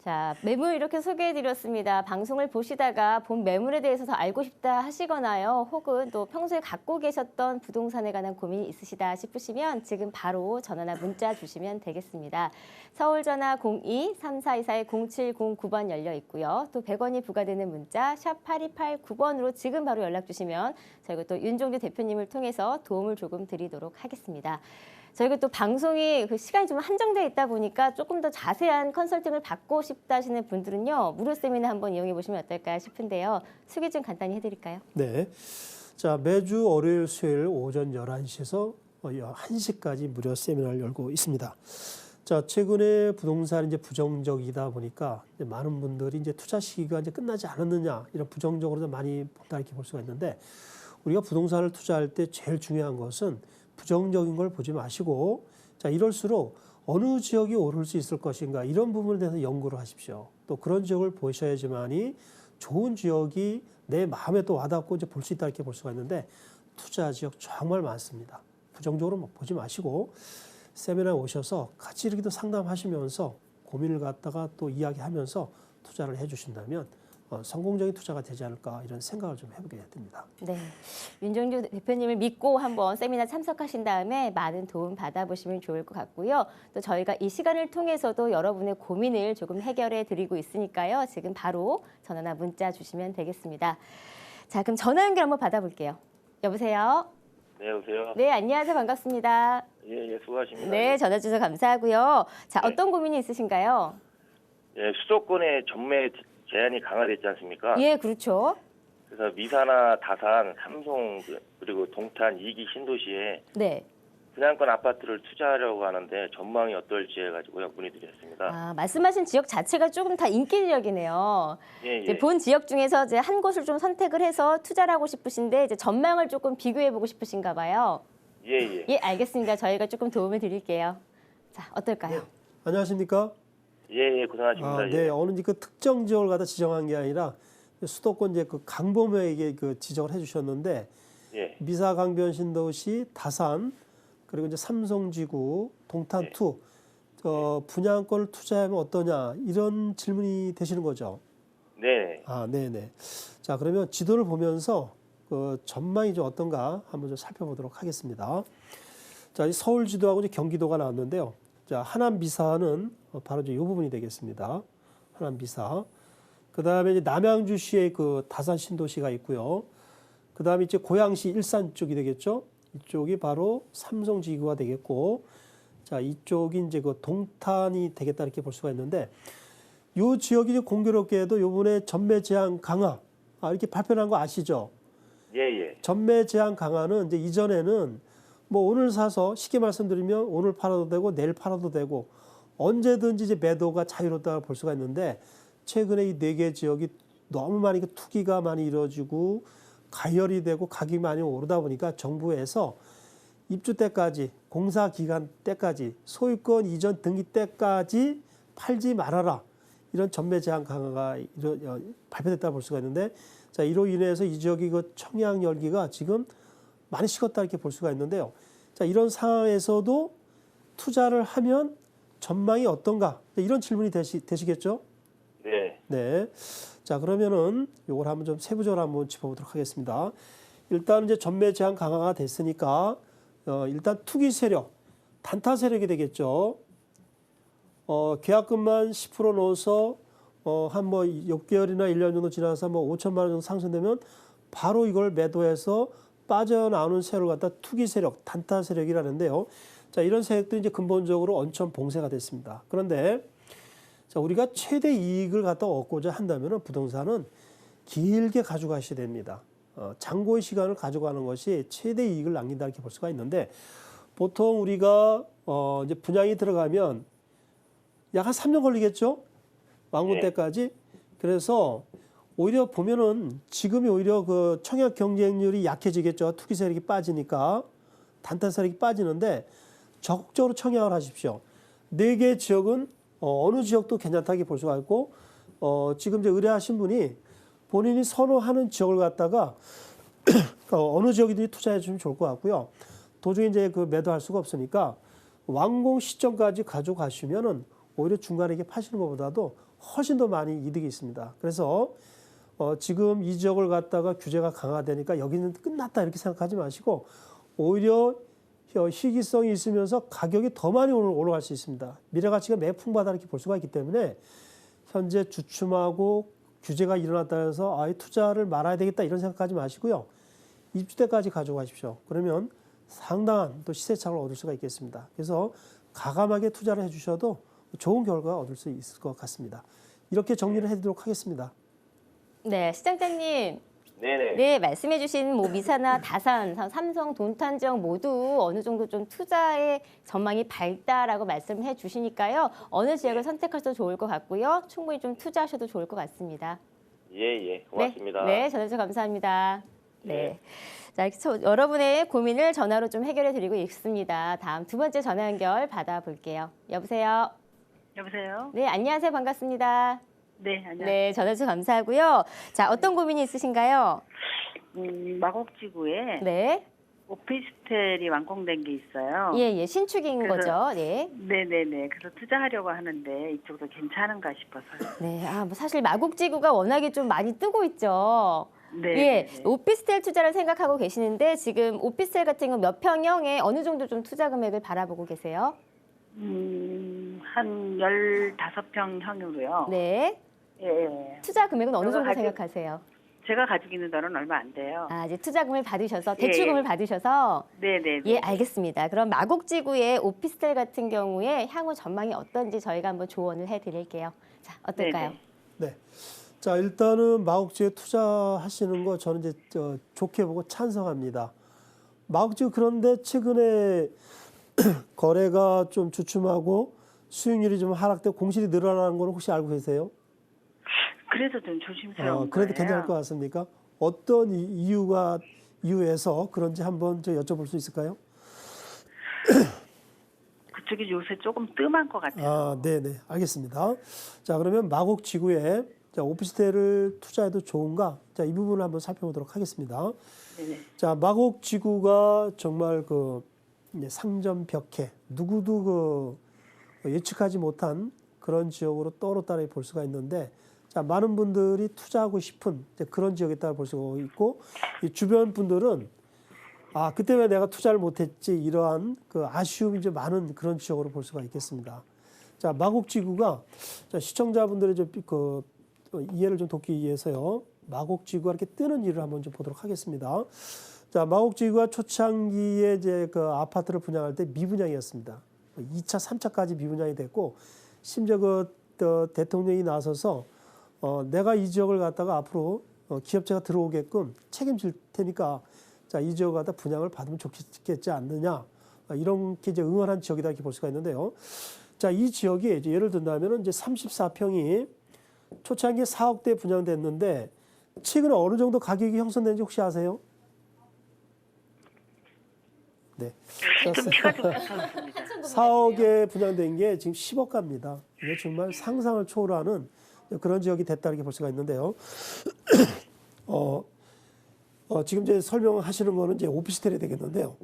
자, 매물 이렇게 소개해드렸습니다. 방송을 보시다가 본 매물에 대해서 더 알고 싶다 하시거나요. 혹은 또 평소에 갖고 계셨던 부동산에 관한 고민이 있으시다 싶으시면 지금 바로 전화나 문자 주시면 되겠습니다. 서울 전화 02-3424-0709번 열려 있고요. 또 100원이 부과되는 문자 샵 8289번으로 지금 바로 연락 주시면 저희가 또 윤종규 대표님을 통해서 도움을 조금 드리도록 하겠습니다. 저희가 또 방송이 그 시간이 좀 한정되어 있다 보니까 조금 더 자세한 컨설팅을 받고 싶다 하시는 분들은요. 무료 세미나 한번 이용해 보시면 어떨까 싶은데요. 소개 좀 간단히 해드릴까요? 네. 자, 매주 월요일, 수요일 오전 11시에서 1시까지 무료 세미나를 열고 있습니다. 자, 최근에 부동산이 이제 부정적이다 보니까 이제 많은 분들이 이제 투자 시기가 이제 끝나지 않았느냐 이런 부정적으로 많이 본다 이렇게 볼 수가 있는데 우리가 부동산을 투자할 때 제일 중요한 것은 부정적인 걸 보지 마시고 자 이럴수록 어느 지역이 오를 수 있을 것인가 이런 부분에 대해서 연구를 하십시오. 또 그런 지역을 보셔야지만이 좋은 지역이 내 마음에 또 와닿고 이제 볼 수 있다 이렇게 볼 수가 있는데 투자 지역 정말 많습니다. 부정적으로 보지 마시고 세미나에 오셔서 같이 이렇게 또 상담하시면서 고민을 갖다가 또 이야기하면서 투자를 해주신다면 성공적인 투자가 되지 않을까 이런 생각을 좀 해보게 됩니다. 네, 윤종규 대표님을 믿고 한번 세미나 참석하신 다음에 많은 도움 받아보시면 좋을 것 같고요. 또 저희가 이 시간을 통해서도 여러분의 고민을 조금 해결해 드리고 있으니까요. 지금 바로 전화나 문자 주시면 되겠습니다. 자, 그럼 전화 연결 한번 받아볼게요. 여보세요? 네, 여보세요? 네, 안녕하세요. 반갑습니다. 예, 수고하십니다. 네, 전화 주셔서 감사하고요. 자, 네. 어떤 고민이 있으신가요? 예, 수도권의 전매 제한이 강화됐지 않습니까? 예, 그렇죠. 그래서 미사나 다산, 삼성 그리고 동탄, 2기 신도시에 네. 분양권 아파트를 투자하려고 하는데 전망이 어떨지 해가지고요 문의드렸습니다. 아, 말씀하신 지역 자체가 조금 다 인기 지역이네요. 예, 이제 예. 본 지역 중에서 이제 한 곳을 좀 선택을 해서 투자를 하고 싶으신데 이제 전망을 조금 비교해 보고 싶으신가 봐요. 예, 예. 예, 알겠습니다. 저희가 조금 도움을 드릴게요. 자, 어떨까요? 안녕하십니까? 예, 고생하십니다. 아, 네, 어느 그 특정 지역을 갖다 지정한 게 아니라 수도권 이제 그 강범회에게 그 지적을 해주셨는데 예. 미사 강변 신도시 다산 그리고 이제 삼성지구 동탄 2 분양권을 투자하면 어떠냐 이런 질문이 되시는 거죠. 네. 아, 네네. 자, 그러면 지도를 보면서 그 전망이 좀 어떤가 한번 좀 살펴보도록 하겠습니다. 자, 이 서울 지도하고 이제 경기도가 나왔는데요. 자, 하남 미사는 바로 이제 이 부분이 되겠습니다. 하남 미사. 그 다음에 이제 남양주시에 그 다산 신도시가 있고요. 그 다음에 이제 고양시 일산 쪽이 되겠죠. 이쪽이 바로 삼성지구가 되겠고, 자, 이쪽이 이제 그 동탄이 되겠다 이렇게 볼 수가 있는데, 요 지역이 이제 공교롭게도 요번에 전매 제한 강화, 이렇게 발표한 거 아시죠? 예, 예. 전매 제한 강화는 이제 이전에는 뭐 오늘 사서 쉽게 말씀드리면 오늘 팔아도 되고 내일 팔아도 되고 언제든지 이제 매도가 자유롭다고 볼 수가 있는데 최근에 이 4개 지역이 너무 많이 투기가 많이 이루어지고 가열이 되고 가격이 많이 오르다 보니까 정부에서 입주 때까지 공사 기간 때까지 소유권 이전 등기 때까지 팔지 말아라 이런 전매 제한 강화가 발표됐다고 볼 수가 있는데 자 이로 인해서 이 지역이 그 청약 열기가 지금 많이 식었다 이렇게 볼 수가 있는데요. 자 이런 상황에서도 투자를 하면 전망이 어떤가 이런 질문이 되시겠죠? 네. 네. 자 그러면은 요걸 한번 좀 세부적으로 한번 짚어보도록 하겠습니다. 일단 이제 전매 제한 강화가 됐으니까 일단 투기 세력, 단타 세력이 되겠죠. 계약금만 10% 넣어서 한 뭐 6개월이나 1년 정도 지나서 뭐 5천만 원 정도 상승되면 바로 이걸 매도해서 빠져나오는 세력을 갖다 투기 세력, 단타 세력이라는데요. 자, 이런 세력들이 이제 근본적으로 언천 봉쇄가 됐습니다. 그런데 자, 우리가 최대 이익을 갖다 얻고자 한다면 부동산은 길게 가져가셔야 됩니다. 장고의 시간을 가져가는 것이 최대 이익을 남긴다 이렇게 볼 수가 있는데 보통 우리가 이제 분양이 들어가면 약 한 3년 걸리겠죠? 완공 때까지. 그래서 오히려 보면은 지금이 오히려 그 청약 경쟁률이 약해지겠죠. 투기 세력이 빠지니까 단타 세력이 빠지는데 적극적으로 청약을 하십시오. 4개 지역은 어느 지역도 괜찮다고 볼 수가 있고 지금 이제 의뢰하신 분이 본인이 선호하는 지역을 갖다가 어느 지역이든지 투자해 주면 좋을 것 같고요. 도중에 이제 그 매도할 수가 없으니까 완공 시점까지 가져가시면은 오히려 중간에 이게 파시는 것보다도 훨씬 더 많이 이득이 있습니다. 그래서 지금 이 지역을 갖다가 규제가 강화되니까 여기는 끝났다 이렇게 생각하지 마시고 오히려 희귀성이 있으면서 가격이 더 많이 올라갈 수 있습니다. 미래 가치가 매풍바다 이렇게 볼 수가 있기 때문에 현재 주춤하고 규제가 일어났다 해서 아예 투자를 말아야 되겠다 이런 생각하지 마시고요. 입주 때까지 가져가십시오. 그러면 상당한 또 시세차를 얻을 수가 있겠습니다. 그래서 가감하게 투자를 해주셔도 좋은 결과 얻을 수 있을 것 같습니다. 이렇게 정리를 해드리도록 하겠습니다. 네, 시장장님. 네네. 네, 말씀해주신 뭐 미사나 다산, 삼성, 돈탄 지역 모두 어느 정도 좀 투자의 전망이 밝다라고 말씀해 주시니까요. 어느 지역을 선택하셔도 좋을 것 같고요. 충분히 좀 투자하셔도 좋을 것 같습니다. 예, 고맙습니다. 네, 전화주셔서 감사합니다. 네. 네. 자, 여러분의 고민을 전화로 좀 해결해 드리고 있습니다. 다음 두 번째 전화 연결 받아볼게요. 여보세요? 여보세요? 네, 안녕하세요. 반갑습니다. 네, 안녕하세요. 네, 전화주셔서 감사하고요. 자, 어떤 고민이 있으신가요? 마곡지구에 네. 오피스텔이 완공된 게 있어요. 예, 신축인 그래서- 거죠. 네. 네네네. 그래서 투자하려고 하는데 이쪽도 괜찮은가 싶어서요. 네, 뭐 사실 마곡지구가 워낙에 좀 많이 뜨고 있죠. 네. 예, 네네. 오피스텔 투자를 생각하고 계시는데 지금 오피스텔 같은 건 몇 평형에 어느 정도 좀 투자 금액을 바라보고 계세요? 한 15평형으로요. 네. 예. 투자 금액은 어느 제가 정도 가지고- 생각하세요? 제가 가지고 있는 돈은 얼마 안 돼요. 아, 이제 투자금을 받으셔서 대출금을 예. 받으셔서 네네네. 예, 알겠습니다. 그럼 마곡지구의 오피스텔 같은 경우에 향후 전망이 어떤지 저희가 한번 조언을 해드릴게요. 자, 어떨까요? 네네. 네. 자, 일단은 마곡지구에 투자하시는 거 저는 이제 좋게 보고 찬성합니다. 마곡지구 그런데 최근에 거래가 좀 주춤하고 수익률이 좀 하락되고 공실이 늘어나는 걸 혹시 알고 계세요? 그래서 좀 조심스러운 그래도 거예요. 괜찮을 것 같습니까? 어떤 이유에서 그런지 한번 저 여쭤볼 수 있을까요? 그쪽이 요새 조금 뜸한 것 같아요. 아, 네네. 알겠습니다. 자, 그러면 마곡지구에 자, 오피스텔을 투자해도 좋은가? 자, 이 부분을 한번 살펴보도록 하겠습니다. 네네. 자, 마곡지구가 정말 이제 상점벽해 누구도 예측하지 못한 그런 지역으로 떠오르다를 볼 수가 있는데, 자, 많은 분들이 투자하고 싶은 이제 그런 지역에 따라 볼 수가 있고, 이 주변 분들은 아, 그때 왜 내가 투자를 못했지 이러한 아쉬움이 좀 많은 그런 지역으로 볼 수가 있겠습니다. 자, 마곡지구가 자, 시청자분들의 이해를 좀 돕기 위해서요, 마곡지구가 이렇게 뜨는 일을 한번 좀 보도록 하겠습니다. 자, 마곡지구가 초창기에 이제 아파트를 분양할 때 미분양이었습니다. 2차, 3차까지 미분양이 됐고, 심지어 대통령이 나서서 내가 이 지역을 갖다가 앞으로 기업체가 들어오게끔 책임질 테니까 자, 이 지역을 갖다 분양을 받으면 좋겠지 않느냐, 이렇게 이제 응원한 지역이다 이렇게 볼 수가 있는데요. 자, 이 지역이 이제 예를 든다면은 이제 34평이 초창기에 4억대 분양됐는데 최근에 어느 정도 가격이 형성된지 혹시 아세요? 네. 좀 피가 좀 붙었습니다. 4억에 분양된 게 지금 10억 갑니다. 이게 정말 상상을 초월하는 그런 지역이 됐다 이렇게 볼 수가 있는데요. 지금 이제 설명하시는 거는 이제 오피스텔이 되겠는데요.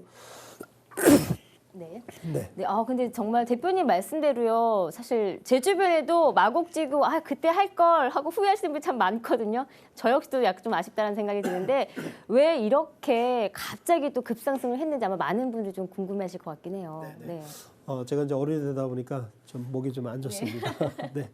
네. 네. 네, 근데 정말 대표님 말씀대로요. 사실 제 주변에도 마곡지구 그때 할 걸 하고 후회하시는 분이 참 많거든요. 저 역시도 약간 좀 아쉽다는 생각이 드는데 왜 이렇게 갑자기 또 급상승을 했는지 아마 많은 분들이 좀 궁금해하실 것 같긴 해요. 네. 제가 이제 어른이 되다 보니까 좀 목이 좀 안 좋습니다. 네.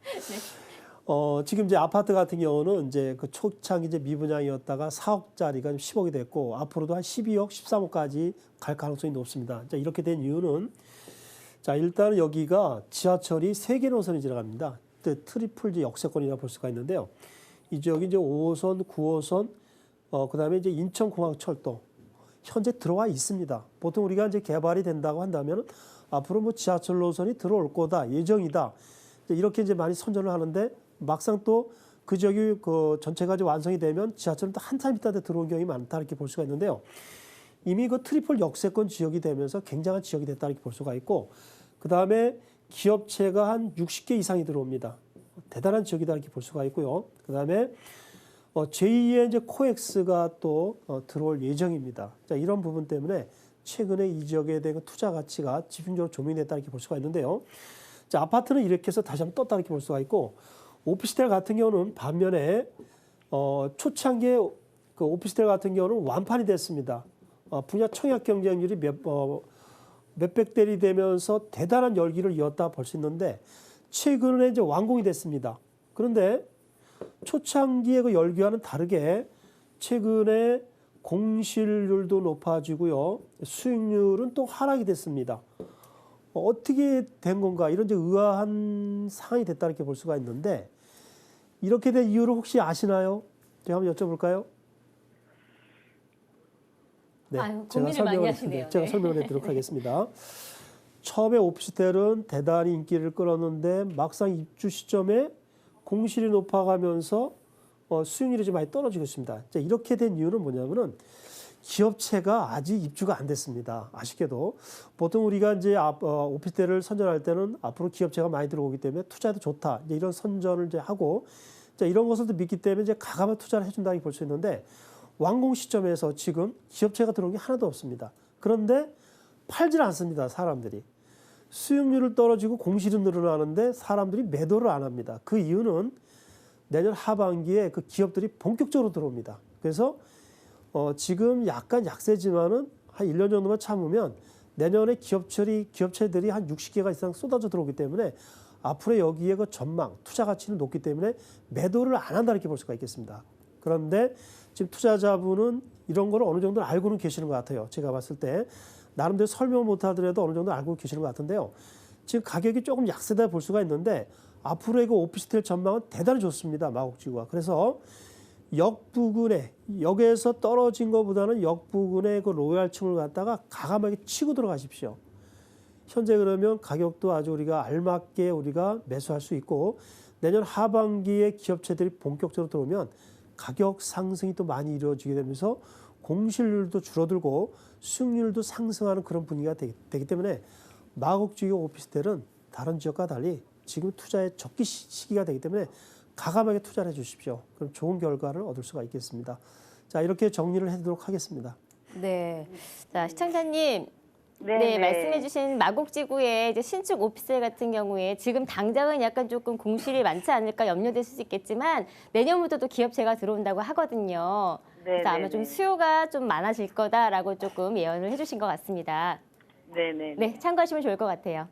지금 이제 아파트 같은 경우는 이제 초창기 이제 미분양이었다가 4억짜리가 10억이 됐고 앞으로도 한 12억, 13억까지 갈 가능성이 높습니다. 자, 이렇게 된 이유는 자, 일단은 여기가 지하철이 3개 노선이 지나갑니다. 트리플 역세권이라 볼 수가 있는데요. 이 지역이 이제 5호선, 9호선, 그다음에 이제 인천공항철도 현재 들어와 있습니다. 보통 우리가 이제 개발이 된다고 한다면 앞으로 뭐 지하철 노선이 들어올 거다, 예정이다. 이렇게 이제 많이 선전을 하는데 막상 또 그 지역이 전체가 이제 완성이 되면 지하철은 또 한참 있다가 들어온 경우가 많다 이렇게 볼 수가 있는데요. 이미 트리플 역세권 지역이 되면서 굉장한 지역이 됐다 이렇게 볼 수가 있고, 그 다음에 기업체가 한 60개 이상이 들어옵니다. 대단한 지역이다 이렇게 볼 수가 있고요. 그 다음에 제2의 이제 코엑스가 또 들어올 예정입니다. 자, 이런 부분 때문에 최근에 이 지역에 대한 투자 가치가 집중적으로 조명됐다 이렇게 볼 수가 있는데요. 자, 아파트는 이렇게 해서 다시 한번 떴다 이렇게 볼 수가 있고, 오피스텔 같은 경우는 반면에 초창기에 그 오피스텔 같은 경우는 완판이 됐습니다. 분야 청약 경쟁률이 몇백 대리 되면서 대단한 열기를 이었다 볼 수 있는데 최근에 이제 완공이 됐습니다. 그런데 초창기의 그 열기와는 다르게 최근에 공실률도 높아지고요. 수익률은 또 하락이 됐습니다. 어떻게 된 건가 이런 이제 의아한 상황이 됐다 이렇게 볼 수가 있는데 이렇게 된 이유를 혹시 아시나요? 제가 한번 여쭤볼까요? 네, 아유, 고민을 많이 하시네요. 제가 네. 설명을 해드리도록 하겠습니다. 처음에 오피스텔은 대단히 인기를 끌었는데 막상 입주 시점에 공실이 높아가면서 수익률이 좀 많이 떨어지고 있습니다. 자, 이렇게 된 이유는 뭐냐면은 기업체가 아직 입주가 안 됐습니다. 아쉽게도 보통 우리가 이제 오피스텔을 선전할 때는 앞으로 기업체가 많이 들어오기 때문에 투자도 좋다. 이제 이런 선전을 이제 하고 자, 이런 것을 믿기 때문에 이제 가감한 투자를 해준다고 볼 수 있는데 완공 시점에서 지금 기업체가 들어온 게 하나도 없습니다. 그런데 팔질 않습니다. 사람들이. 수익률을 떨어지고 공실은 늘어나는데 사람들이 매도를 안 합니다. 그 이유는 내년 하반기에 그 기업들이 본격적으로 들어옵니다. 그래서 지금 약간 약세지만은 한 1년 정도만 참으면 내년에 기업체들이 한 60개가 이상 쏟아져 들어오기 때문에 앞으로 여기에 그 전망, 투자 가치는 높기 때문에 매도를 안 한다 이렇게 볼 수가 있겠습니다. 그런데 지금 투자자분은 이런 걸 어느 정도 알고는 계시는 것 같아요. 제가 봤을 때 나름대로 설명 못 하더라도 어느 정도 알고 계시는 것 같은데요. 지금 가격이 조금 약세다 볼 수가 있는데 앞으로의 그 오피스텔 전망은 대단히 좋습니다. 마곡지구가. 그래서 역 부근에 역에서 떨어진 것보다는 역 부근의 그 로얄층을 갖다가 가감하게 치고 들어가십시오. 현재 그러면 가격도 아주 우리가 알맞게 우리가 매수할 수 있고 내년 하반기에 기업체들이 본격적으로 들어오면 가격 상승이 또 많이 이루어지게 되면서 공실률도 줄어들고 수익률도 상승하는 그런 분위기가 되기 때문에 마곡지구 오피스텔은 다른 지역과 달리 지금 투자의 적기 시기가 되기 때문에 가감하게 투자를 해 주십시오. 그럼 좋은 결과를 얻을 수가 있겠습니다. 자, 이렇게 정리를 해드리도록 하겠습니다. 네. 자, 시청자님. 네, 네, 말씀해주신 마곡지구의 이제 신축 오피스텔 같은 경우에 지금 당장은 약간 조금 공실이 많지 않을까 염려될 수 있겠지만 내년부터도 기업체가 들어온다고 하거든요. 그래서 아마 좀 수요가 좀 많아질 거다라고 조금 예언을 해주신 것 같습니다. 네네. 네, 참고하시면 좋을 것 같아요.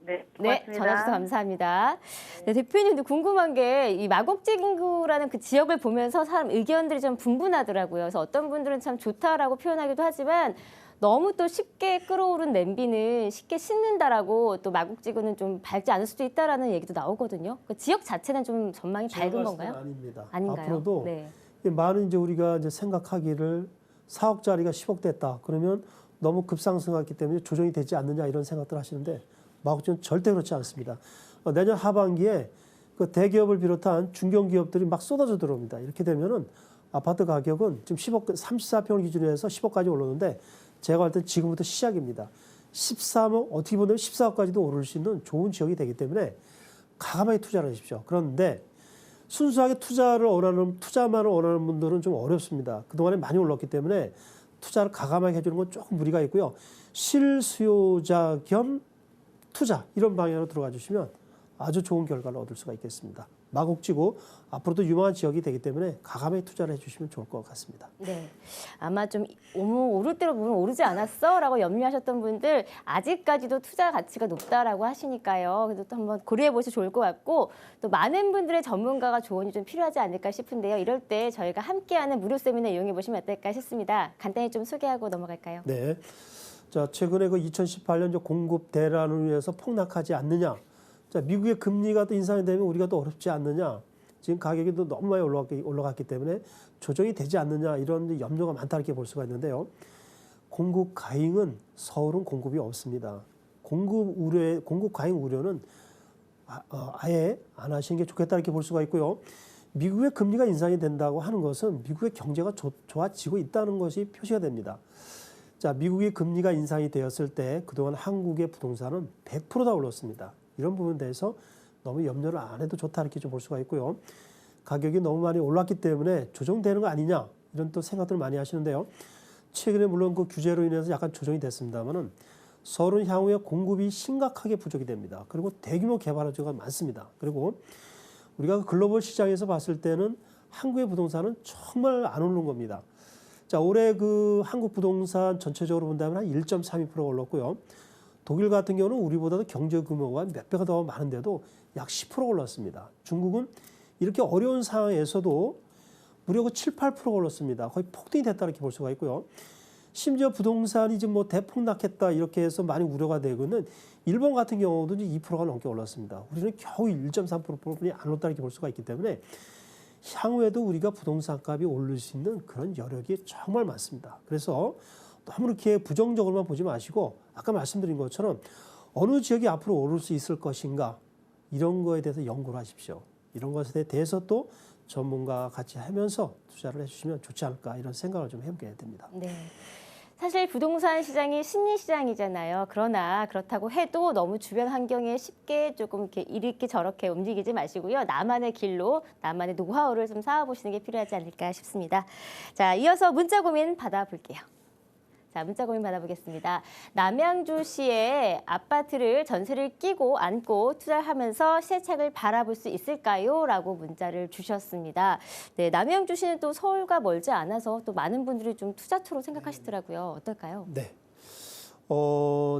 네, 네, 고맙습니다. 전화 주셔서 감사합니다. 네, 대표님, 근데 궁금한 게 이 마곡지구라는 그 지역을 보면서 사람 의견들이 좀 분분하더라고요. 그래서 어떤 분들은 참 좋다라고 표현하기도 하지만 너무 또 쉽게 끓어오른 냄비는 쉽게 식는다라고 또 마곡지구는 좀 밝지 않을 수도 있다라는 얘기도 나오거든요. 그 지역 자체는 좀 전망이 밝은 건가요? 아닙니다. 아닌가요? 앞으로도 네. 많은 이제 우리가 이제 생각하기를 4억짜리가 10억 됐다. 그러면 너무 급상승했기 때문에 조정이 되지 않느냐 이런 생각들 하시는데 마곡지구는 절대 그렇지 않습니다. 내년 하반기에 그 대기업을 비롯한 중견기업들이 막 쏟아져 들어옵니다. 이렇게 되면은 아파트 가격은 지금 10억, 34평을 기준으로 해서 10억까지 올랐는데 제가 볼 때 지금부터 시작입니다. 13억, 어떻게 보면 14억까지도 오를 수 있는 좋은 지역이 되기 때문에 과감하게 투자를 하십시오. 그런데 순수하게 투자만을 원하는 분들은 좀 어렵습니다. 그동안에 많이 올랐기 때문에 투자를 과감하게 해주는 건 조금 무리가 있고요. 실수요자 겸 투자 이런 방향으로 들어가 주시면 아주 좋은 결과를 얻을 수가 있겠습니다. 마곡지구 앞으로도 유망한 지역이 되기 때문에 과감하게 투자를 해주시면 좋을 것 같습니다. 네, 아마 좀 오를 대로 보면 오르지 않았어라고 염려하셨던 분들 아직까지도 투자 가치가 높다라고 하시니까요. 그래도 또 한번 고려해 보시면 좋을 것 같고 또 많은 분들의 전문가가 조언이 좀 필요하지 않을까 싶은데요. 이럴 때 저희가 함께하는 무료 세미나 이용해 보시면 어떨까 싶습니다. 간단히 좀 소개하고 넘어갈까요? 네, 자 최근에 그 2018년 공급 대란을 위해서 폭락하지 않느냐. 자, 미국의 금리가 또 인상이 되면 우리가 또 어렵지 않느냐. 지금 가격이 또 너무 많이 올라갔기 때문에 조정이 되지 않느냐 이런 염려가 많다 이렇게 볼 수가 있는데요. 공급 과잉은 서울은 공급이 없습니다. 공급 과잉 우려는 아예 안 하시는 게 좋겠다 이렇게 볼 수가 있고요. 미국의 금리가 인상이 된다고 하는 것은 미국의 경제가 좋아지고 있다는 것이 표시가 됩니다. 자, 미국의 금리가 인상이 되었을 때 그동안 한국의 부동산은 100% 다 올랐습니다. 이런 부분에 대해서 너무 염려를 안 해도 좋다 이렇게 좀 볼 수가 있고요. 가격이 너무 많이 올랐기 때문에 조정되는 거 아니냐 이런 또 생각들을 많이 하시는데요. 최근에 물론 그 규제로 인해서 약간 조정이 됐습니다만은 서울은 향후에 공급이 심각하게 부족이 됩니다. 그리고 대규모 개발 호재가 많습니다. 그리고 우리가 글로벌 시장에서 봤을 때는 한국의 부동산은 정말 안 오르는 겁니다. 자, 올해 그 한국 부동산 전체적으로 본다면 한 1.32%가 올랐고요. 독일 같은 경우는 우리보다도 경제 규모가 몇 배가 더 많은데도 약 10% 올랐습니다. 중국은 이렇게 어려운 상황에서도 무려 7, 8% 올랐습니다. 거의 폭등이 됐다 이렇게 볼 수가 있고요. 심지어 부동산이 지금 뭐 대폭락했다 이렇게 해서 많이 우려가 되고는 일본 같은 경우도 2%가 넘게 올랐습니다. 우리는 겨우 1.3%뿐이 안 올랐다 이렇게 볼 수가 있기 때문에 향후에도 우리가 부동산 값이 오를 수 있는 그런 여력이 정말 많습니다. 그래서 너무 이렇게 부정적으로만 보지 마시고 아까 말씀드린 것처럼 어느 지역이 앞으로 오를 수 있을 것인가 이런 거에 대해서 연구를 하십시오. 이런 것에 대해서 또 전문가와 같이 하면서 투자를 해주시면 좋지 않을까 이런 생각을 좀 해보게 됩니다. 네. 사실 부동산 시장이 심리 시장이잖아요. 그러나 그렇다고 해도 너무 주변 환경에 쉽게 조금 이렇게 이렇게 저렇게 움직이지 마시고요. 나만의 길로 나만의 노하우를 좀 쌓아보시는 게 필요하지 않을까 싶습니다. 자, 이어서 문자 고민 받아볼게요. 자, 문자 고민 받아보겠습니다. 남양주시에 아파트를 전세를 끼고 안고 투자하면서 시세착을 바라볼 수 있을까요? 라고 문자를 주셨습니다. 네, 남양주시는 또 서울과 멀지 않아서 또 많은 분들이 좀 투자처로 생각하시더라고요. 어떨까요? 네.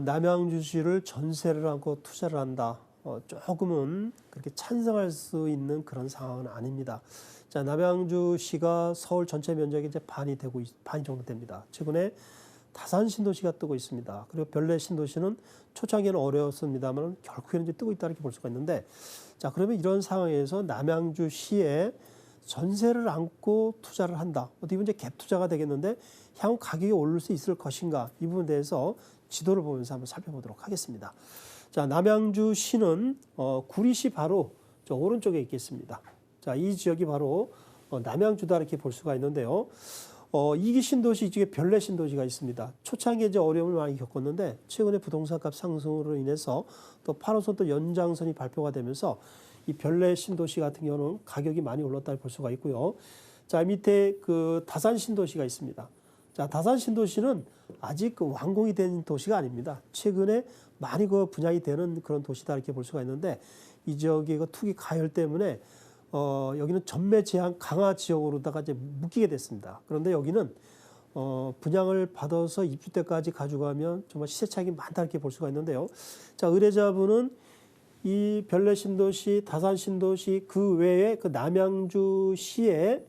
남양주시를 전세를 안고 투자를 한다. 조금은 그렇게 찬성할 수 있는 그런 상황은 아닙니다. 자, 남양주시가 서울 전체 면적의 이제 반이 정도 됩니다. 최근에 다산 신도시가 뜨고 있습니다. 그리고 별내 신도시는 초창기에는 어려웠습니다만 결국에는 이제 뜨고 있다 이렇게 볼 수가 있는데, 자, 그러면 이런 상황에서 남양주시에 전세를 안고 투자를 한다. 어떻게 보면 이제 갭 투자가 되겠는데 향후 가격이 오를 수 있을 것인가 이 부분에 대해서 지도를 보면서 한번 살펴보도록 하겠습니다. 자, 남양주시는 구리시 바로 저 오른쪽에 있겠습니다. 자, 이 지역이 바로 남양주다 이렇게 볼 수가 있는데요. 이기 신도시 이쪽에 별내 신도시가 있습니다. 초창기에 이제 어려움을 많이 겪었는데 최근에 부동산값 상승으로 인해서 또 8호선 또 연장선이 발표가 되면서 이 별내 신도시 같은 경우는 가격이 많이 올랐다 볼 수가 있고요. 자, 밑에 그 다산 신도시가 있습니다. 자, 다산 신도시는 아직 그 완공이 된 도시가 아닙니다. 최근에 많이 그 분양이 되는 그런 도시다 이렇게 볼 수가 있는데 이 지역의 그 투기 가열 때문에 여기는 전매 제한 강화 지역으로다가 이제 묶이게 됐습니다. 그런데 여기는 분양을 받아서 입주 때까지 가져가면 정말 시세 차익이 많다 이렇게 볼 수가 있는데요. 자, 의뢰자분은 이 별내 신도시, 다산 신도시 그 외에 그 남양주시에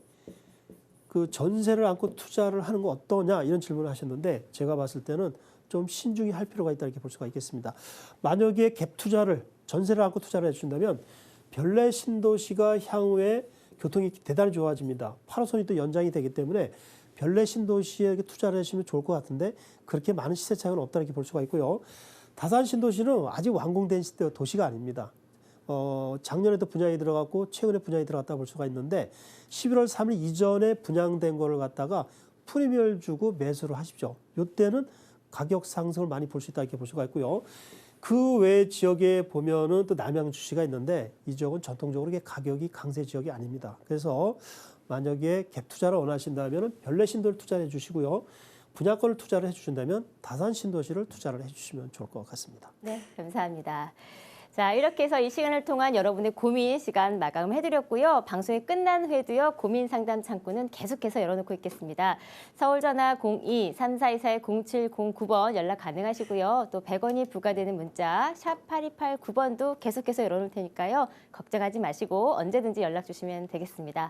그 전세를 안고 투자를 하는 거 어떠냐 이런 질문을 하셨는데 제가 봤을 때는 좀 신중히 할 필요가 있다 이렇게 볼 수가 있겠습니다. 만약에 갭 투자를 전세를 안고 투자를 해주신다면 별내 신도시가 향후에 교통이 대단히 좋아집니다. 8호선이 또 연장이 되기 때문에 별내 신도시에 투자를 하시면 좋을 것 같은데 그렇게 많은 시세 차익은 없다 이렇게 볼 수가 있고요. 다산 신도시는 아직 완공된 도시가 아닙니다. 작년에도 분양이 들어갔고 최근에 분양이 들어갔다 볼 수가 있는데 11월 3일 이전에 분양된 거를 갖다가 프리미엄을 주고 매수를 하십시오. 이때는 가격 상승을 많이 볼 수 있다 이렇게 볼 수가 있고요. 그 외 지역에 보면은 또 남양주시가 있는데 이 지역은 전통적으로 가격이 강세 지역이 아닙니다. 그래서 만약에 갭 투자를 원하신다면 별내 신도를 투자해 주시고요. 분양권을 투자를 해주신다면 다산 신도시를 투자를 해주시면 좋을 것 같습니다. 네, 감사합니다. 자, 이렇게 해서 이 시간을 통한 여러분의 고민 시간 마감을 해드렸고요. 방송이 끝난 후에도요, 고민 상담 창구는 계속해서 열어놓고 있겠습니다. 서울 전화 02-3424-0709번 연락 가능하시고요. 또 100원이 부과되는 문자 샵 8289번도 계속해서 열어놓을 테니까요. 걱정하지 마시고 언제든지 연락 주시면 되겠습니다.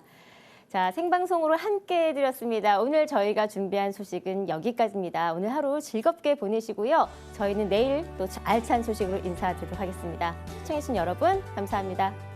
자, 생방송으로 함께 해드렸습니다. 오늘 저희가 준비한 소식은 여기까지입니다. 오늘 하루 즐겁게 보내시고요. 저희는 내일 또 알찬 소식으로 인사드리도록 하겠습니다. 시청해주신 여러분 감사합니다.